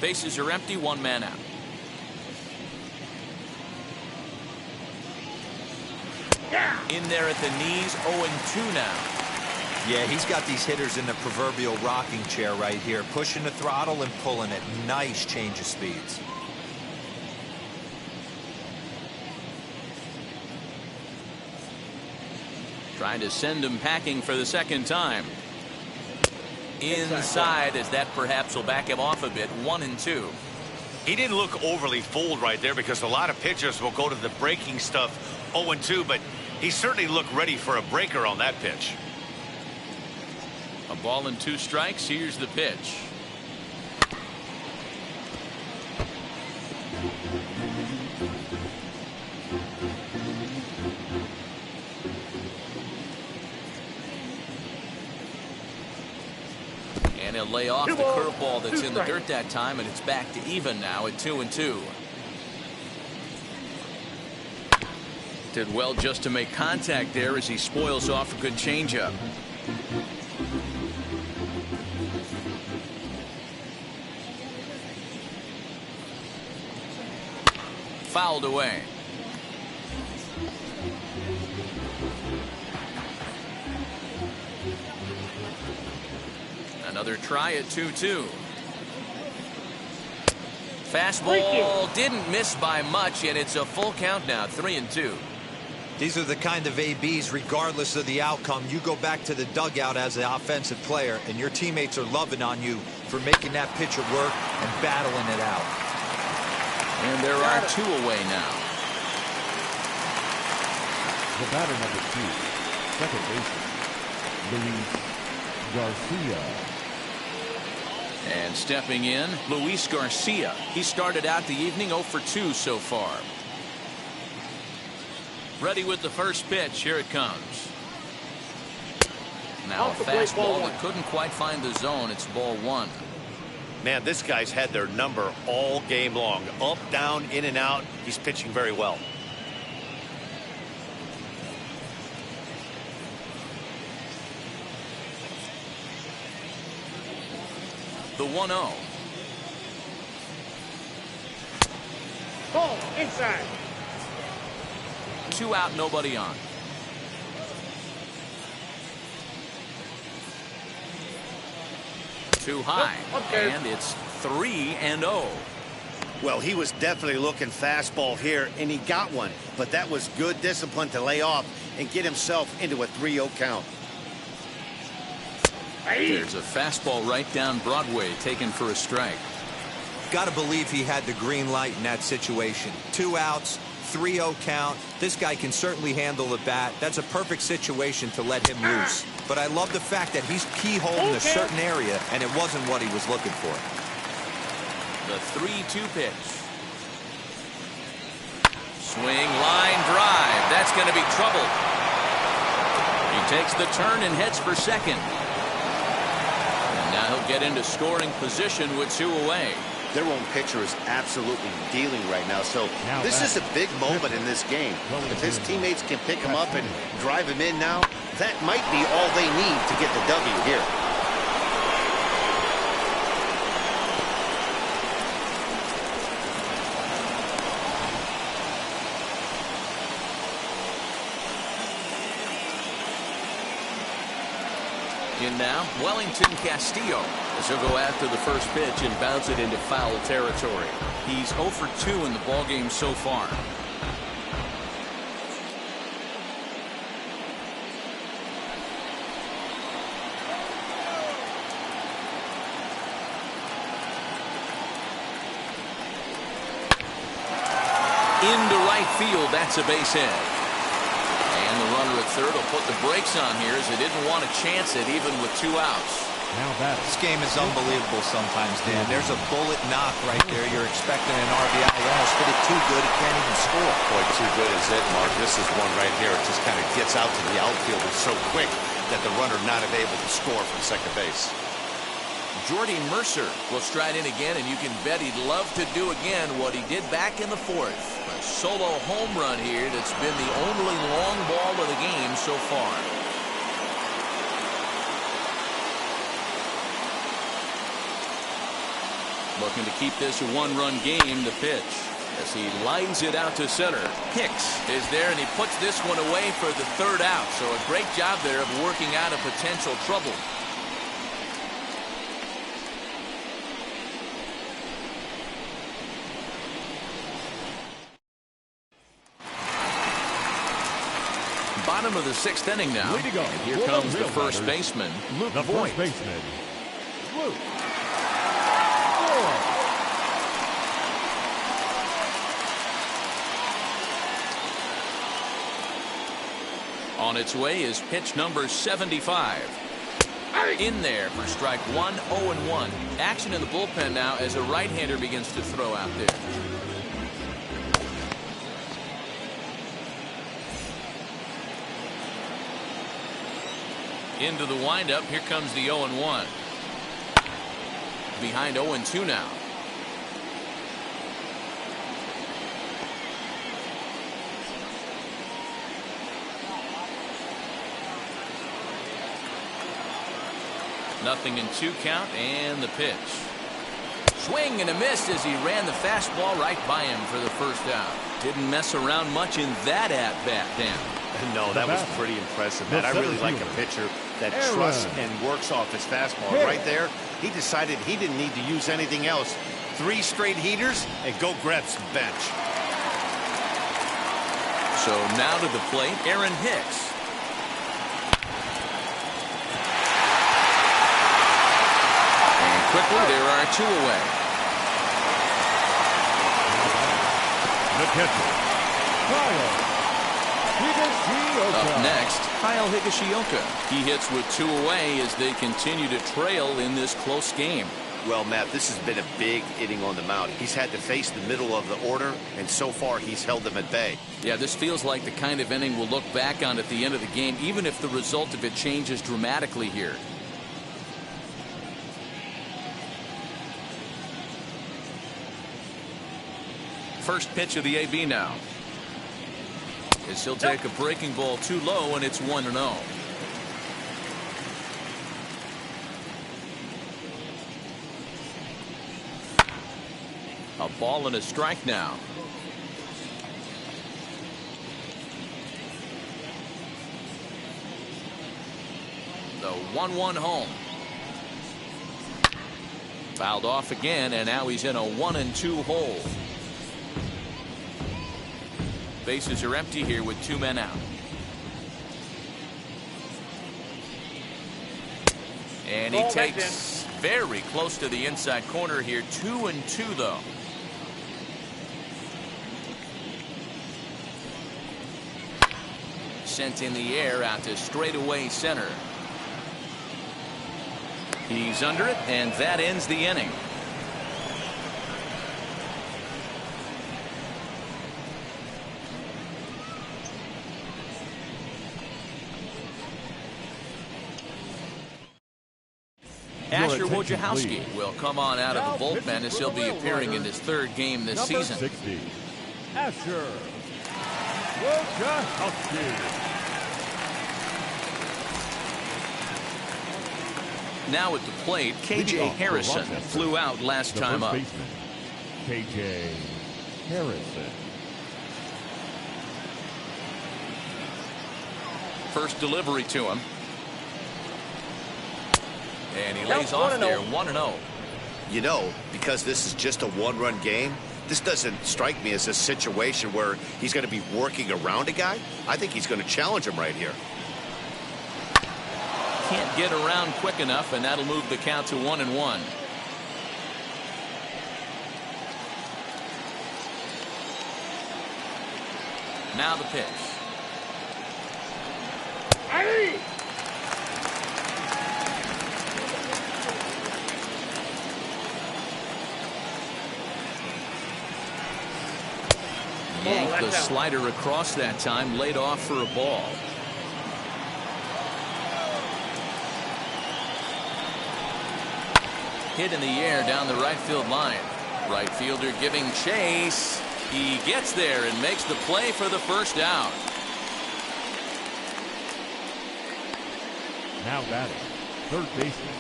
Bases are empty, 1 man out. In there at the knees, 0-2 now. Yeah, he's got these hitters in the proverbial rocking chair right here, pushing the throttle and pulling it. Nice change of speeds. Trying to send him packing for the 2nd time. Inside, as that perhaps will back him off a bit. 1-2. He didn't look overly fooled right there, because a lot of pitchers will go to the breaking stuff 0-2, but he certainly looked ready for a breaker on that pitch. A ball and 2 strikes. Here's the pitch. And he'll lay off the curveball that's in the dirt that time, and it's back to even now at 2-2. Did well just to make contact there as he spoils off a good changeup. Fouled away. Another try at 2-2. Fastball didn't miss by much, and it's a full count now, 3-2. These are the kind of ABs, regardless of the outcome. You go back to the dugout as an offensive player, and your teammates are loving on you for making that pitcher work and battling it out. And there are 2 away now. The batter number 2, second baseman, Luis Garcia. And stepping in, Luis Garcia. He started out the evening 0 for 2 so far. Ready with the first pitch. Here it comes. Now a fastball that couldn't quite find the zone. It's ball 1. Man, this guy's had their number all game long. Up, down, in and out. He's pitching very well. The 1-0. Ball inside. 2 out, nobody on. Too high, and it's 3-0. Well, he was definitely looking fastball here, and he got one. But that was good discipline to lay off and get himself into a 3-0 count. There's a fastball right down Broadway, taken for a strike. Got to believe he had the green light in that situation. 2 outs, 3-0 count. This guy can certainly handle the bat. That's a perfect situation to let him loose. But I love the fact that he's keyholing a certain area, and it wasn't what he was looking for. The 3-2 pitch. Swing, line drive. That's going to be trouble. He takes the turn and heads for second. And now he'll get into scoring position with 2 away. Their own pitcher is absolutely dealing right now. So this is a big moment in this game. If his teammates can pick him up and drive him in now, that might be all they need to get the W here. In now, Wellington Castillo, as he'll go after the first pitch and bounce it into foul territory. He's 0 for 2 in the ballgame so far. Into right field, that's a base hit. And the runner at third will put the brakes on here as they didn't want to chance it even with 2 outs. Now that This game is unbelievable sometimes, Dan. There's a bullet knock right there. You're expecting an RBI. You almost hit it too good. It can't even score. Boy, too good is it, Mark. This is one right here. It just kind of gets out to the outfield. It's so quick that the runner not able to score from second base. Jordy Mercer will stride in again, and you can bet he'd love to do again what he did back in the 4th. A solo home run here that's been the only long ball of the game so far. Looking to keep this a 1-run game. The pitch as he lines it out to center. Hicks is there, and he puts this one away for the 3rd out. So a great job there of working out a potential trouble. Bottom of the 6th inning now. Way to go. And here comes the first baseman, Luke the Voigt. first baseman, Luke. On its way is pitch number 75. In there for strike 1, 0-1. Action in the bullpen now as a right-hander begins to throw out there. Into the windup. Here comes the 0-1. Behind 0-2 now. Nothing in 2 count, and the pitch. Swing and a miss as he ran the fastball right by him for the 1st out. Didn't mess around much in that at-bat, Dan. No, that was pretty impressive, man. I really like a pitcher that trusts and works off his fastball. Right there, he decided he didn't need to use anything else. 3 straight heaters and go grab some bench. So now to the plate, Aaron Hicks. And quickly, there are 2 away. The catcher, Kyle Higashioka. Up next, Kyle Higashioka. He hits with 2 away as they continue to trail in this close game. Well, Matt, this has been a big inning on the mound. He's had to face the middle of the order, and so far he's held them at bay. Yeah, this feels like the kind of inning we'll look back on at the end of the game, even if the result of it changes dramatically here. First pitch of the AB now. As he'll take a breaking ball too low, and it's 1-0. A ball and a strike now. The 1-1 home. Fouled off again, and now he's in a 1-2 hole. Bases are empty here with 2 men out. And he takes very close to the inside corner here. 2-2 though. Sent in the air out to straightaway center. He's under it, and that ends the inning. Asher Wojciechowski will come on out of the bullpen as he'll be appearing in his 3rd game this season. 60, Asher Wojciechowski. Now at the plate, KJ Harrison flew out last time up. KJ Harrison. First delivery to him. And he lays off there, 1-0. You know, because this is just a 1-run game, this doesn't strike me as a situation where he's going to be working around a guy. I think he's going to challenge him right here. Can't get around quick enough, and that'll move the count to 1-1. Now the pitch. Yanked the slider across that time, laid off for a ball. Hit in the air down the right field line. Right fielder giving chase. He gets there and makes the play for the first out. Now batting, 3rd baseman,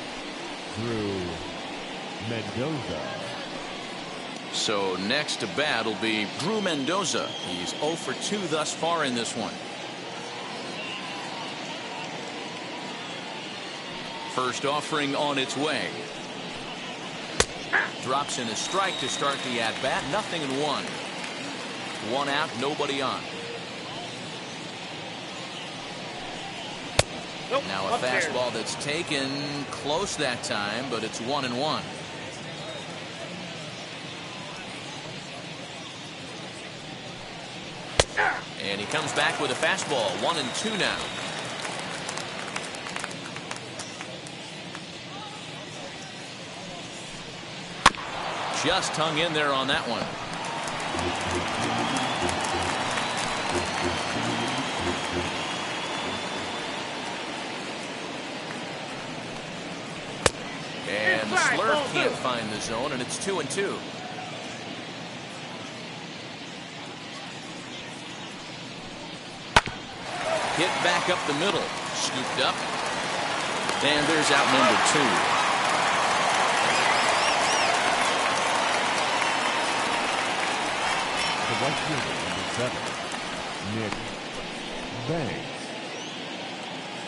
Drew Mendoza. So next to bat will be Drew Mendoza. He's 0 for 2 thus far in this one. First offering on its way. Drops in a strike to start the at-bat. 0-1. 1 out, nobody on. Now a fastball that's taken close that time, but it's 1-1. And he comes back with a fastball. 1-2 now. Just hung in there on that one. And the slurve can't find the zone, and it's 2-2. Hit back up the middle. Scooped up. And there's out number 2. The right fielder, number 7, Nick Banks.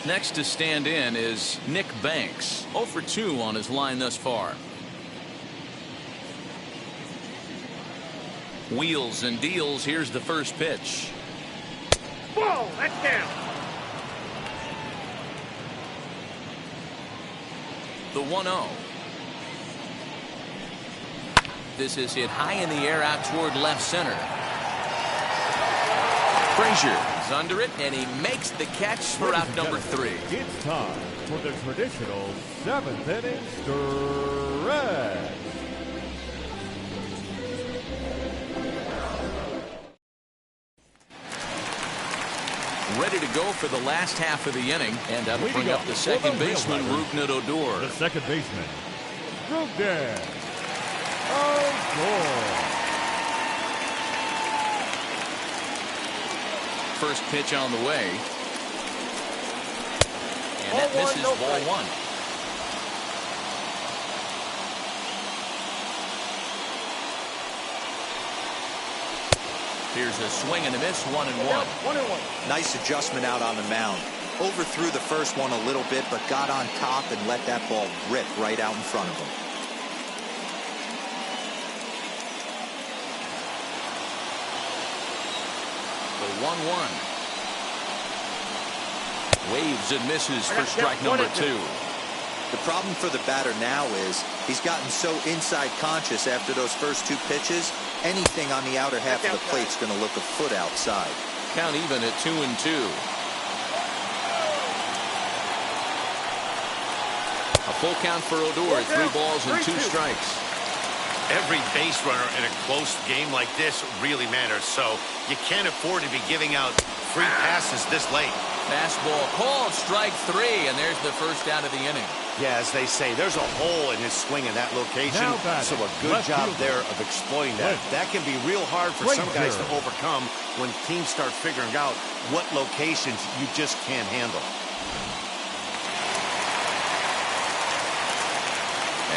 Next to stand in is Nick Banks, 0 for 2 on his line thus far. Wheels and deals. Here's the first pitch. Ball, that's down. The 1-0. This is hit high in the air out toward left center. Frazier is under it, and he makes the catch for out number 3. It's time for the traditional 7th inning stretch. Ready to go for the last half of the inning, and that'll bring up the second baseman, Rougned Odor. The second baseman, Rougned Odor. First pitch on the way. And that misses ball 1. Here's a swing and a miss, 1-1. 1-1. Nice adjustment out on the mound. Overthrew the first one a little bit, but got on top and let that ball rip right out in front of him. The 1-1. Waves and misses for strike number 2. The problem for the batter now is he's gotten so inside conscious after those first 2 pitches, anything on the outer half of the plate's going to look a foot outside. Count even at 2-2. A full count for Odor, 3 balls and 2 strikes. Every base runner in a close game like this really matters, so you can't afford to be giving out free passes this late. Fastball called, strike 3, and there's the first out of the inning. Yeah, as they say, there's a hole in his swing in that location, so a good job there of exploiting that. That can be real hard for some guys to overcome when teams start figuring out what locations you just can't handle.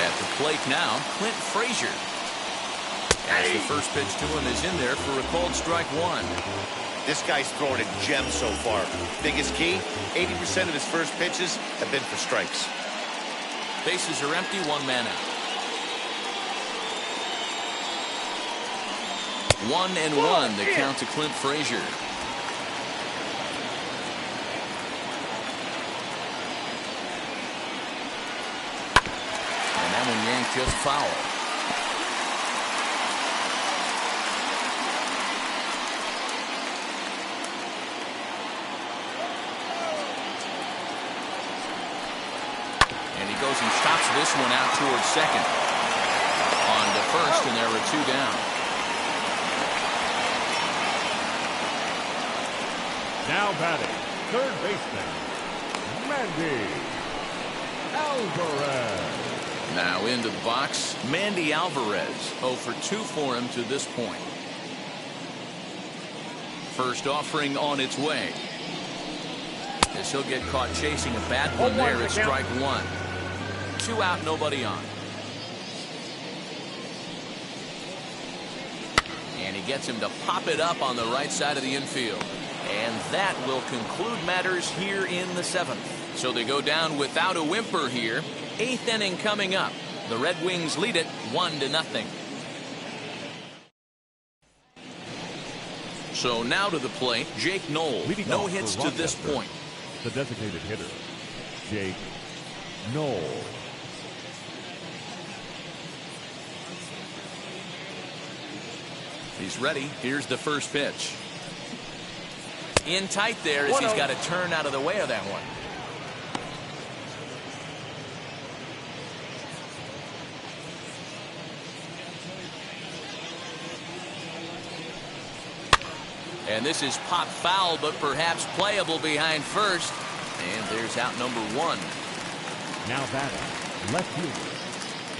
At the plate now, Clint Frazier. As the first pitch to him is in there for a called strike 1. This guy's throwing a gem so far. Biggest key, 80% of his first pitches have been for strikes. Bases are empty, 1 man out. 1-1, the count to Clint Frazier. And that one yanked just foul. Goes and stops this one out towards second. On to first, and there are 2 down. Now batting, third baseman, Mandy Alvarez. Now into the box, Mandy Alvarez, 0 for 2 for him to this point. First offering on its way. As he'll get caught chasing a bad one there at strike 1. 2 out, nobody on. And he gets him to pop it up on the right side of the infield. And that will conclude matters here in the 7th. So they go down without a whimper here. 8th inning coming up. The Red Wings lead it 1-0. So now to the plate, Jake Knoll. No hits to this point. The designated hitter, Jake Knoll. He's ready. Here's the first pitch. In tight there as he's got to turn out of the way of that one. And this is pop foul, but perhaps playable behind first. And there's out number 1. Now batting, left fielder,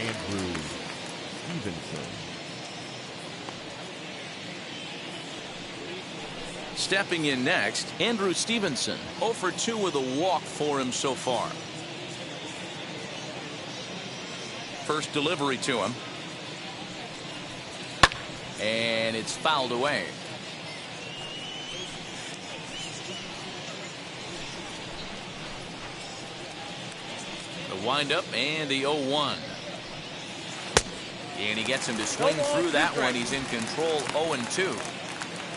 Andrew Stevenson. Stepping in next, Andrew Stevenson, 0 for 2 with a walk for him so far. First delivery to him. And it's fouled away. windup and the 0-1. And he gets him to swing through that one. He's in control 0-2.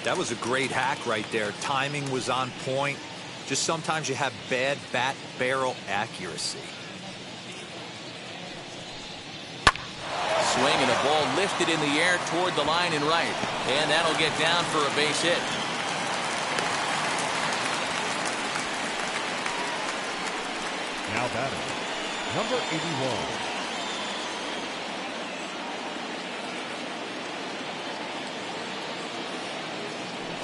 That was a great hack right there. Timing was on point. Just sometimes you have bad bat barrel accuracy. Swing and a ball lifted in the air toward the line and right. And that'll get down for a base hit. Now batting, number 81.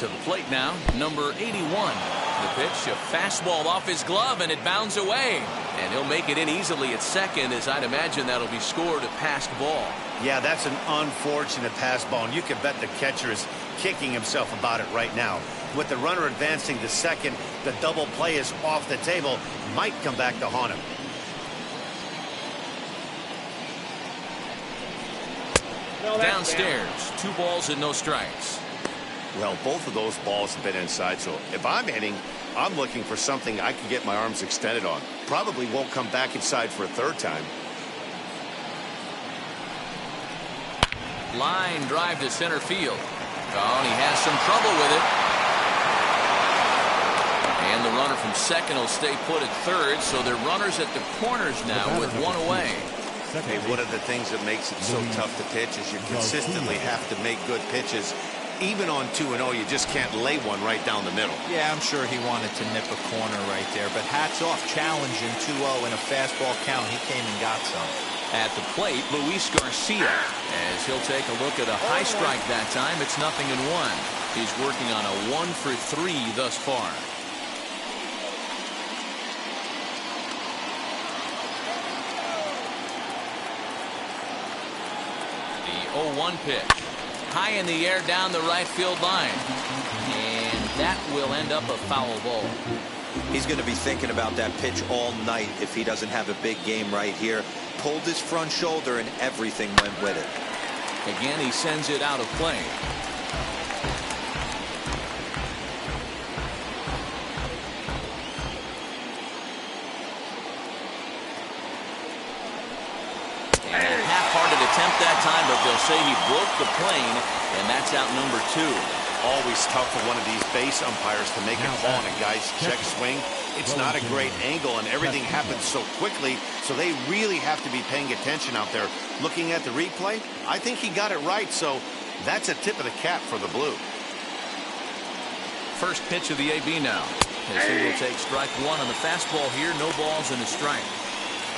To the plate now, number 81. The pitch, a fastball off his glove, and it bounds away. And he'll make it in easily at second, as I'd imagine that'll be scored a passed ball. Yeah, that's an unfortunate pass ball, and you can bet the catcher is kicking himself about it right now. With the runner advancing to second, the double play is off the table. Might come back to haunt him. Downstairs, 2 balls and no strikes. Well, both of those balls have been inside, so if I'm hitting, I'm looking for something I can get my arms extended on. Probably won't come back inside for a third time. Line drive to center field. Oh, and he has some trouble with it. And the runner from second will stay put at third, so they're runners at the corners now with 1 away. Hey, one of the things that makes it so tough to pitch is you consistently have to make good pitches. Even on 2-0, you just can't lay one right down the middle. Yeah, I'm sure he wanted to nip a corner right there, but hats off, challenging 2-0 in a fastball count. He came and got some. At the plate, Luis Garcia, as he'll take a look at a high strike that time. It's 0-1. He's working on a 1 for 3 thus far. The 0-1 pitch. High in the air down the right field line. And that will end up a foul ball. He's going to be thinking about that pitch all night if he doesn't have a big game right here. Pulled his front shoulder and everything went with it. Again, he sends it out of play. Attempt that time, but they'll say he broke the plane, and that's out number 2. Always tough for one of these base umpires to make a call on a guy's check swing. It's not a great angle, and everything happens so quickly, so they really have to be paying attention out there. Looking at the replay, I think he got it right, so that's a tip of the cap for the Blue. First pitch of the AB now, as he will take strike 1 on the fastball here. No balls and a strike.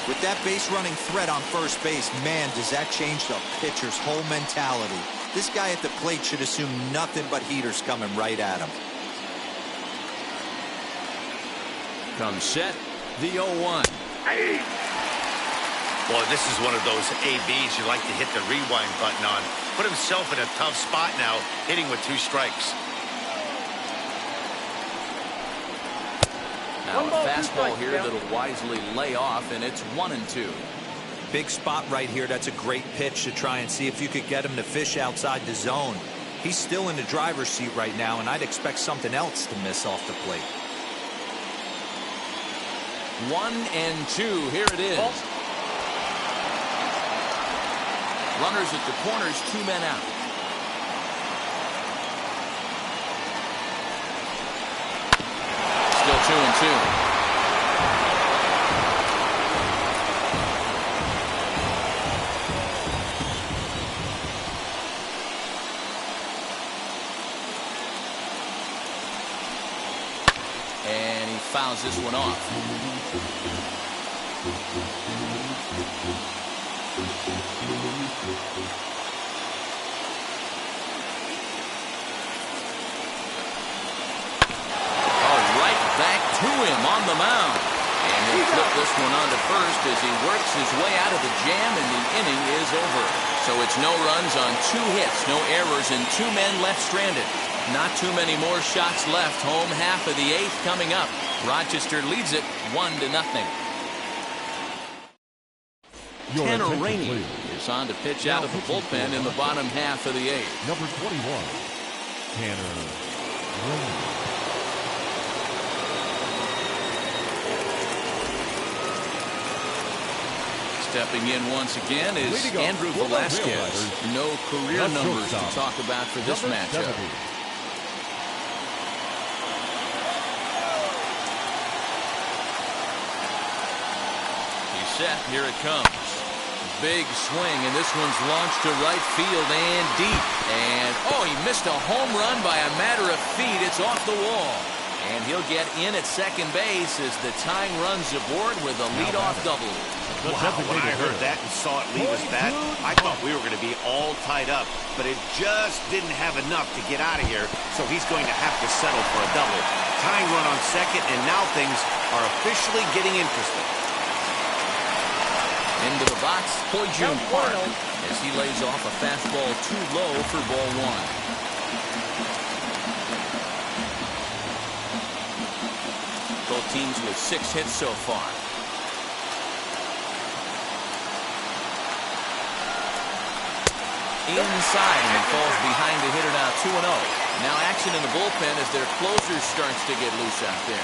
With that base running threat on first base, man, does that change the pitcher's whole mentality. This guy at the plate should assume nothing but heaters coming right at him. Comes set, the 0-1. Boy, this is one of those ABs you like to hit the rewind button on. Put himself in a tough spot now, hitting with 2 strikes. Now a fastball here that'll wisely lay off, and it's 1-2. Big spot right here. That's a great pitch to try and see if you could get him to fish outside the zone. He's still in the driver's seat right now, and I'd expect something else to miss off the plate. 1-2. Here it is. Runners at the corners, 2 men out. Still 2-2. And he fouls this one off. To him on the mound, and he'll flip this one onto first as he works his way out of the jam, and the inning is over. So it's no runs on 2 hits, no errors, and 2 men left stranded. Not too many more shots left. Home half of the 8th coming up. Rochester leads it 1-0. Tanner Rainey is on to pitch out of the bullpen in the bottom half of the 8th. Number 21, Tanner Rainey. Stepping in once again is Andrew Velasquez. No career numbers to talk about for this matchup. He's set. Here it comes. Big swing, and this one's launched to right field and deep. And, oh, he missed a home run by a matter of feet. It's off the wall. And he'll get in at second base as the tying runs aboard with a leadoff double. Wow, when I heard that and saw it leave his bat, I thought we were going to be all tied up. But it just didn't have enough to get out of here, so he's going to have to settle for a double. Tying run on second, and now things are officially getting interesting. Into the box, Ho-Jun Park, as he lays off a fastball too low for ball one. Both teams with 6 hits so far. Inside, and he falls behind the hitter now 2-0. Now action in the bullpen as their closer starts to get loose out there.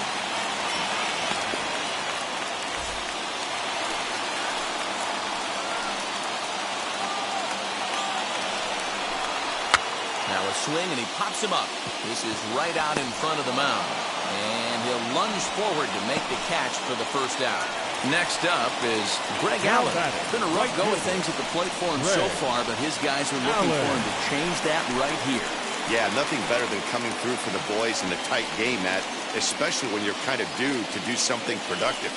Now a swing, and he pops him up. This is right out in front of the mound. And he'll lunge forward to make the catch for the first out. Next up is Greg Allen. It's been a rough go of things at the plate for him so far, but his guys are looking for him to change that right here. Yeah, nothing better than coming through for the boys in a tight game, Matt, especially when you're kind of due to do something productive.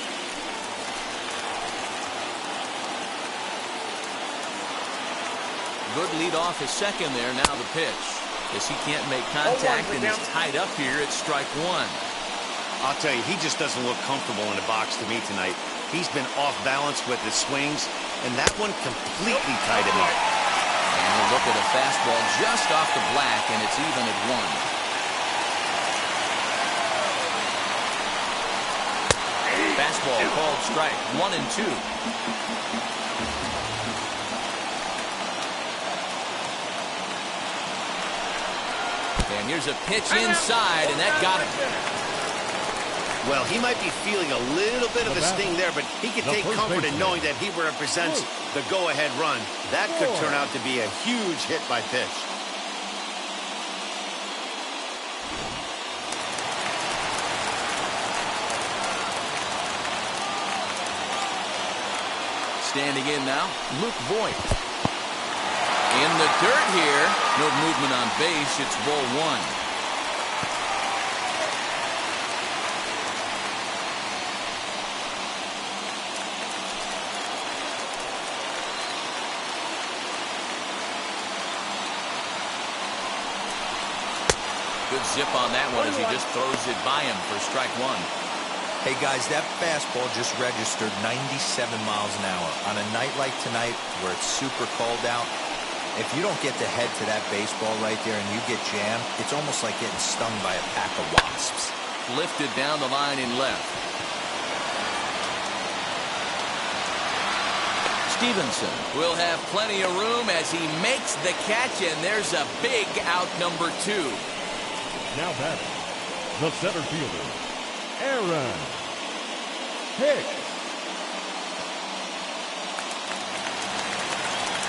Good lead off his second there. Now the pitch. As he can't make contact and is tied up here at strike one. I'll tell you, he just doesn't look comfortable in the box to me tonight. He's been off balance with his swings, and that one completely tied him up. And we'll look at a fastball just off the black, and it's even at 1. Fastball called strike 1-2. And here's a pitch inside, and that got him. Well, he might be feeling a little bit of a sting there, but he can take comfort in knowing that he represents the go-ahead run. That could turn out to be a huge hit by pitch. Standing in now, Luke Voigt. In the dirt here. No movement on base. It's ball one. Good zip on that one as he just throws it by him for strike one. Hey guys, that fastball just registered 97 miles an hour. On a night like tonight where it's super cold out, if you don't get the head to that baseball right there and you get jammed, it's almost like getting stung by a pack of wasps. Lifted down the line in left. Stevenson will have plenty of room as he makes the catch, and there's a big out number 2. Now batting, the center fielder, Aaron Hicks.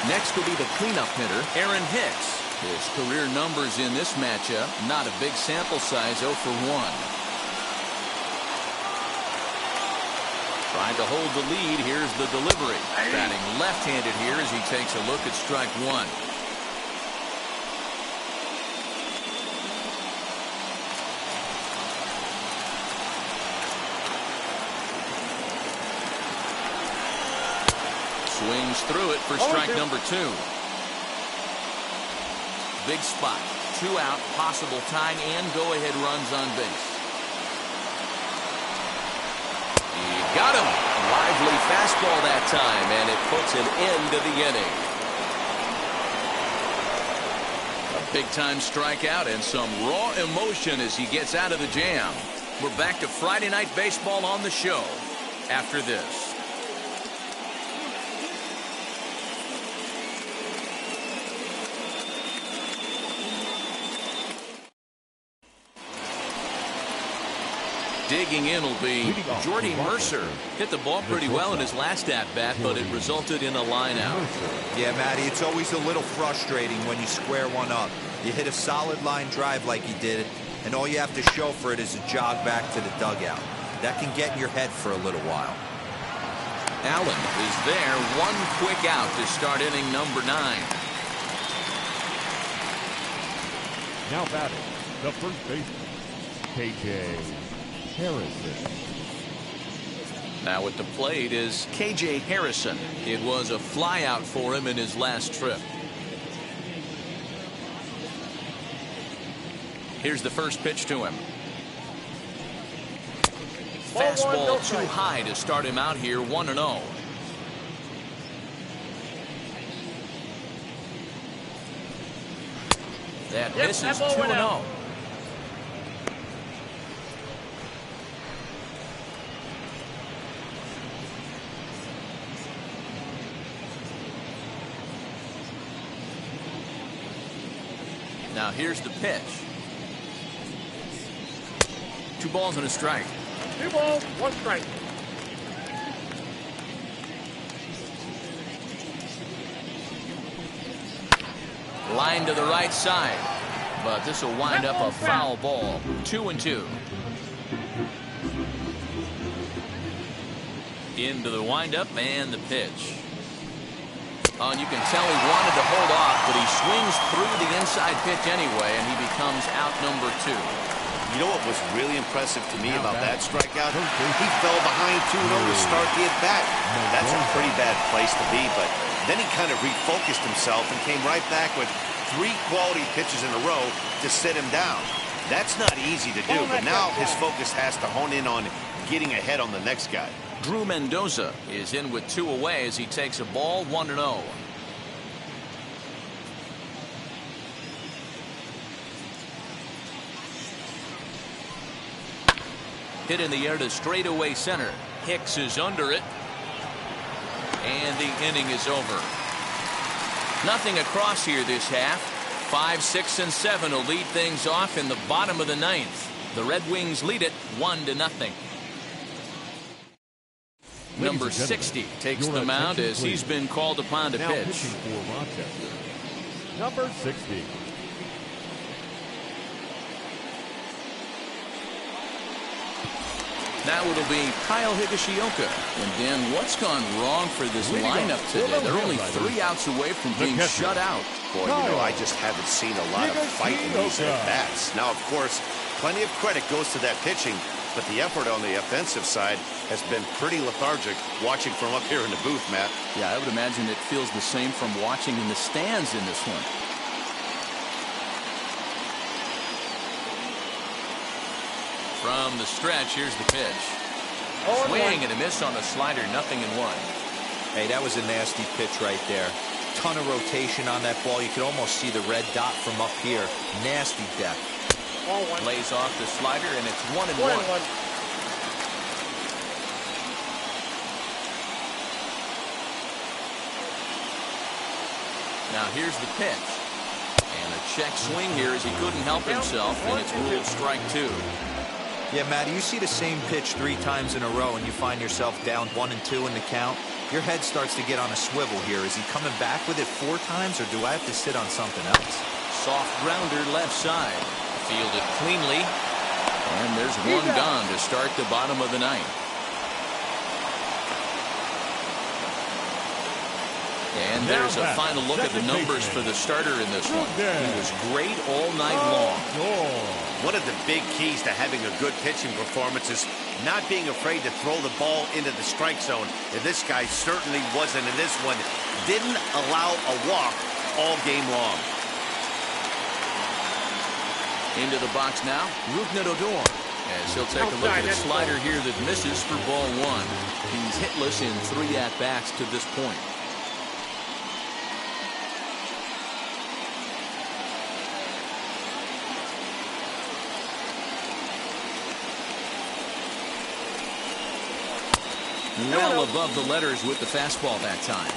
Next will be the cleanup hitter, Aaron Hicks. His career numbers in this matchup, not a big sample size, 0 for 1. Trying to hold the lead. Here's the delivery. Batting left-handed here as he takes a look at strike one. Swings through it for strike number 2. Big spot. 2 out, possible tying and go-ahead runs on base. He got him. Lively fastball that time, and it puts an end to the inning. A big-time strikeout and some raw emotion as he gets out of the jam. We're back to Friday Night Baseball on the show after this. Digging in will be Jordy Mercer. Hit the ball pretty well in his last at-bat, but it resulted in a line out. Yeah, Matty, it's always a little frustrating when you square one up. You hit a solid line drive like he did, and all you have to show for it is a jog back to the dugout. That can get in your head for a little while. Allen is there. One quick out to start inning number 9. Now batting, the first baseman, KJ Harrison. Now at the plate is KJ Harrison. It was a flyout for him in his last trip. Here's the first pitch to him. Fastball too high to start him out here, 1-0. That misses, 2-0. Now here's the pitch. 2 balls and a strike. 2 balls, 1 strike. Line to the right side, but this will wind up a foul ball. 2-2. Into the windup and the pitch. Oh, and you can tell he wanted to hold off, but he swings through the inside pitch anyway, and he becomes out number 2. You know what was really impressive to me about that strikeout? He fell behind 2-0 to start the at-bat. That's a pretty bad place to be, but then he kind of refocused himself and came right back with 3 quality pitches in a row to sit him down. That's not easy to do, but now his focus has to hone in on getting ahead on the next guy. Drew Mendoza is in with 2 away as he takes a ball, 1-0. Hit in the air to straightaway center. Hicks is under it. And the inning is over. Nothing across here this half. 5, 6, and 7 will lead things off in the bottom of the 9th. The Red Wings lead it 1-0. Number 60 takes the mound as he's been called upon to pitch. For Rochester, number 60. Now it'll be Kyle Higashioka. And Dan, what's gone wrong for this lineup today? They're only 3 outs away from being shut out. Boy, you know, I just haven't seen a lot of fight in these at-bats. Now, of course, plenty of credit goes to that pitching, but the effort on the offensive side has been pretty lethargic watching from up here in the booth, Matt. Yeah, I would imagine it feels the same from watching in the stands in this one. From the stretch, here's the pitch. Swing and a miss on the slider, 0-1. Hey, that was a nasty pitch right there. Ton of rotation on that ball. You could almost see the red dot from up here. Nasty depth. Lays off the slider, and it's 1-1. Now here's the pitch. And a check swing here as he couldn't help himself, and it's ruled strike 2. Yeah, Matty, you see the same pitch 3 times in a row and you find yourself down 1-2 in the count. Your head starts to get on a swivel here. Is he coming back with it 4 times, or do I have to sit on something else? Soft grounder left side. Fielded cleanly. And there's 1 gone to start the bottom of the 9th. And there's a final look at the numbers for the starter in this one. He was great all night long. One of the big keys to having a good pitching performance is not being afraid to throw the ball into the strike zone. And this guy certainly wasn't in this one. Didn't allow a walk all game long. Into the box now, Rougned Odor, as he'll take a look at a slider here that misses for ball 1. He's hitless in 3 at-bats to this point. Well above the letters with the fastball that time.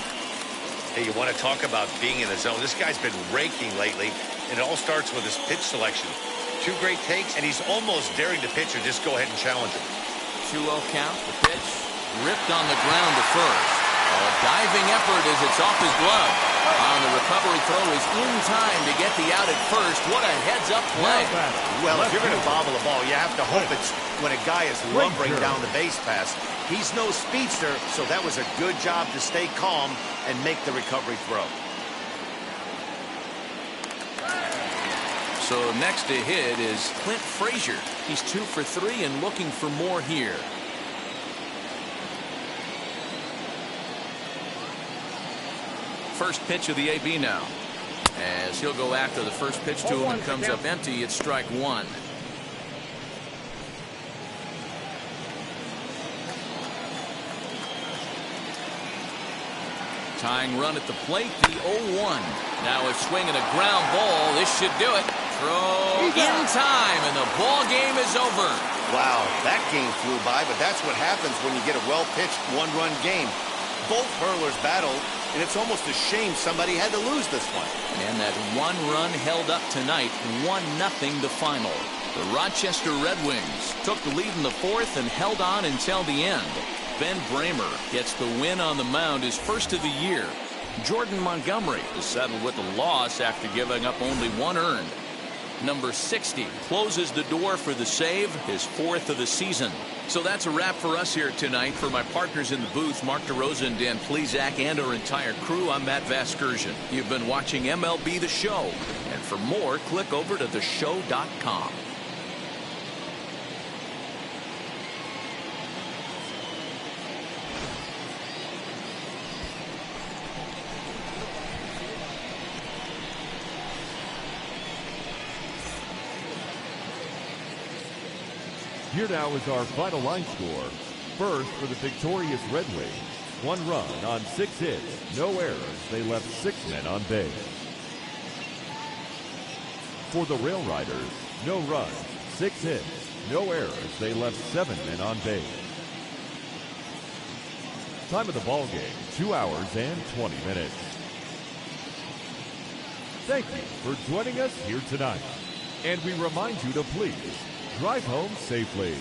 Hey, you want to talk about being in the zone? This guy's been raking lately, and it all starts with his pitch selection. Two great takes, and he's almost daring the pitcher just go ahead and challenge him. 2-0 count. The pitch ripped on the ground to first. A diving effort as it's off his glove. On the recovery throw is in time to get the out at first. What a heads-up play. Well, if you're going to bobble a ball, you have to hope it's when a guy is lumbering down the base pass. He's no speedster, so that was a good job to stay calm and make the recovery throw. So next to hit is Clint Frazier. He's 2 for 3 and looking for more here. First pitch of the AB now. As he'll go after the first pitch to him and comes up empty, it's strike one. Tying run at the plate, the 0-1. Now if swinging a ground ball, this should do it. Throw in time, and the ball game is over. Wow, that game flew by, but that's what happens when you get a well-pitched one-run game. Both hurlers battled, and it's almost a shame somebody had to lose this one. And that one run held up tonight, 1-0 the final. The Rochester Red Wings took the lead in the fourth and held on until the end. Ben Bramer gets the win on the mound, his first of the year. Jordan Montgomery is settled with a loss after giving up only 1 earned. Number 60 closes the door for the save, his 4th of the season. So that's a wrap for us here tonight. For my partners in the booth, Mark DeRosa, Dan Plesac, and our entire crew, I'm Matt Vasgersian. You've been watching MLB The Show. And for more, click over to theshow.com. Here now is our final line score. First, for the victorious Red Wings, 1 run on 6 hits, no errors. They left 6 men on base. For the Railriders, no runs, 6 hits, no errors. They left 7 men on base. Time of the ball game, 2 hours and 20 minutes. Thank you for joining us here tonight. And we remind you to please drive home safely.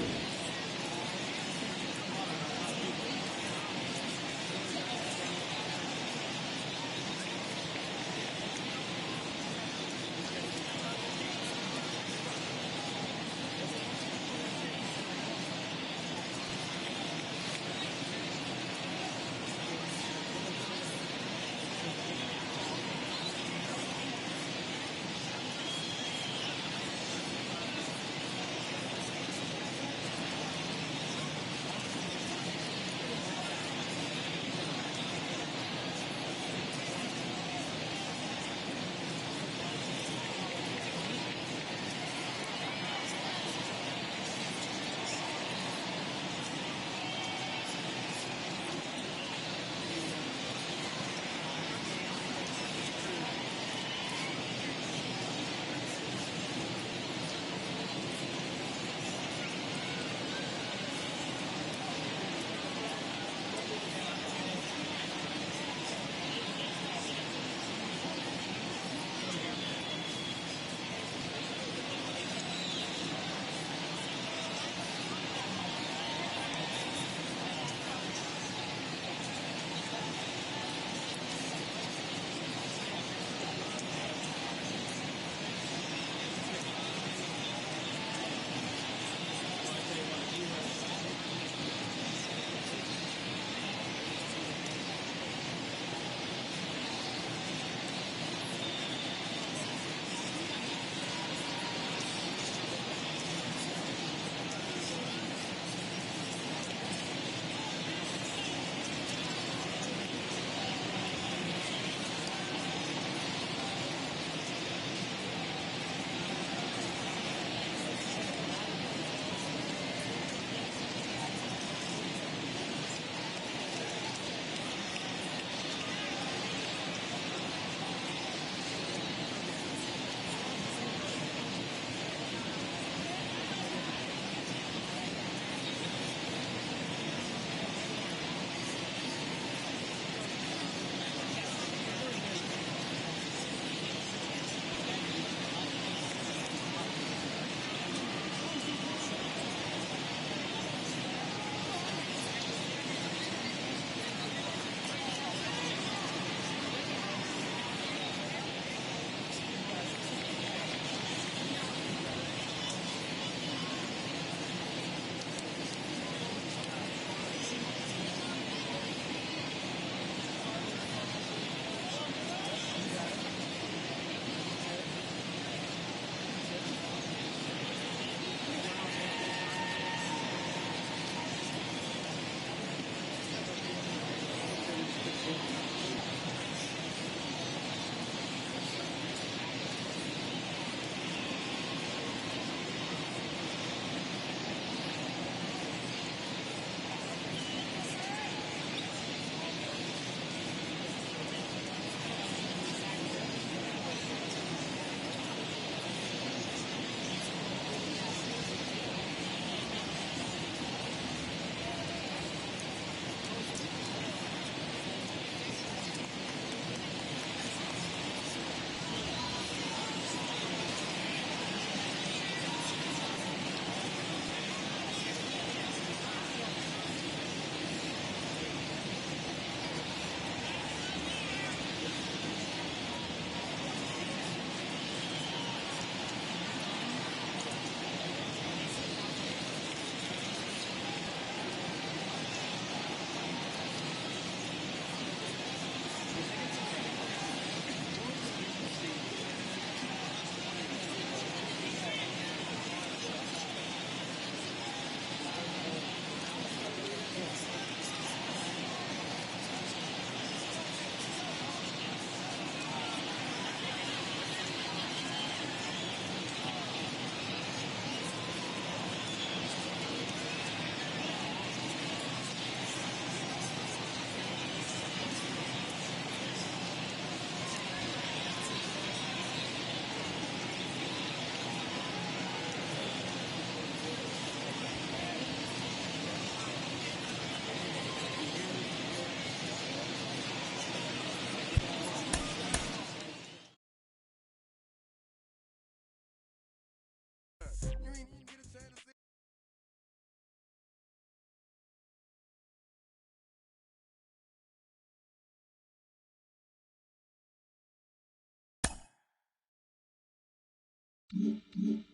1.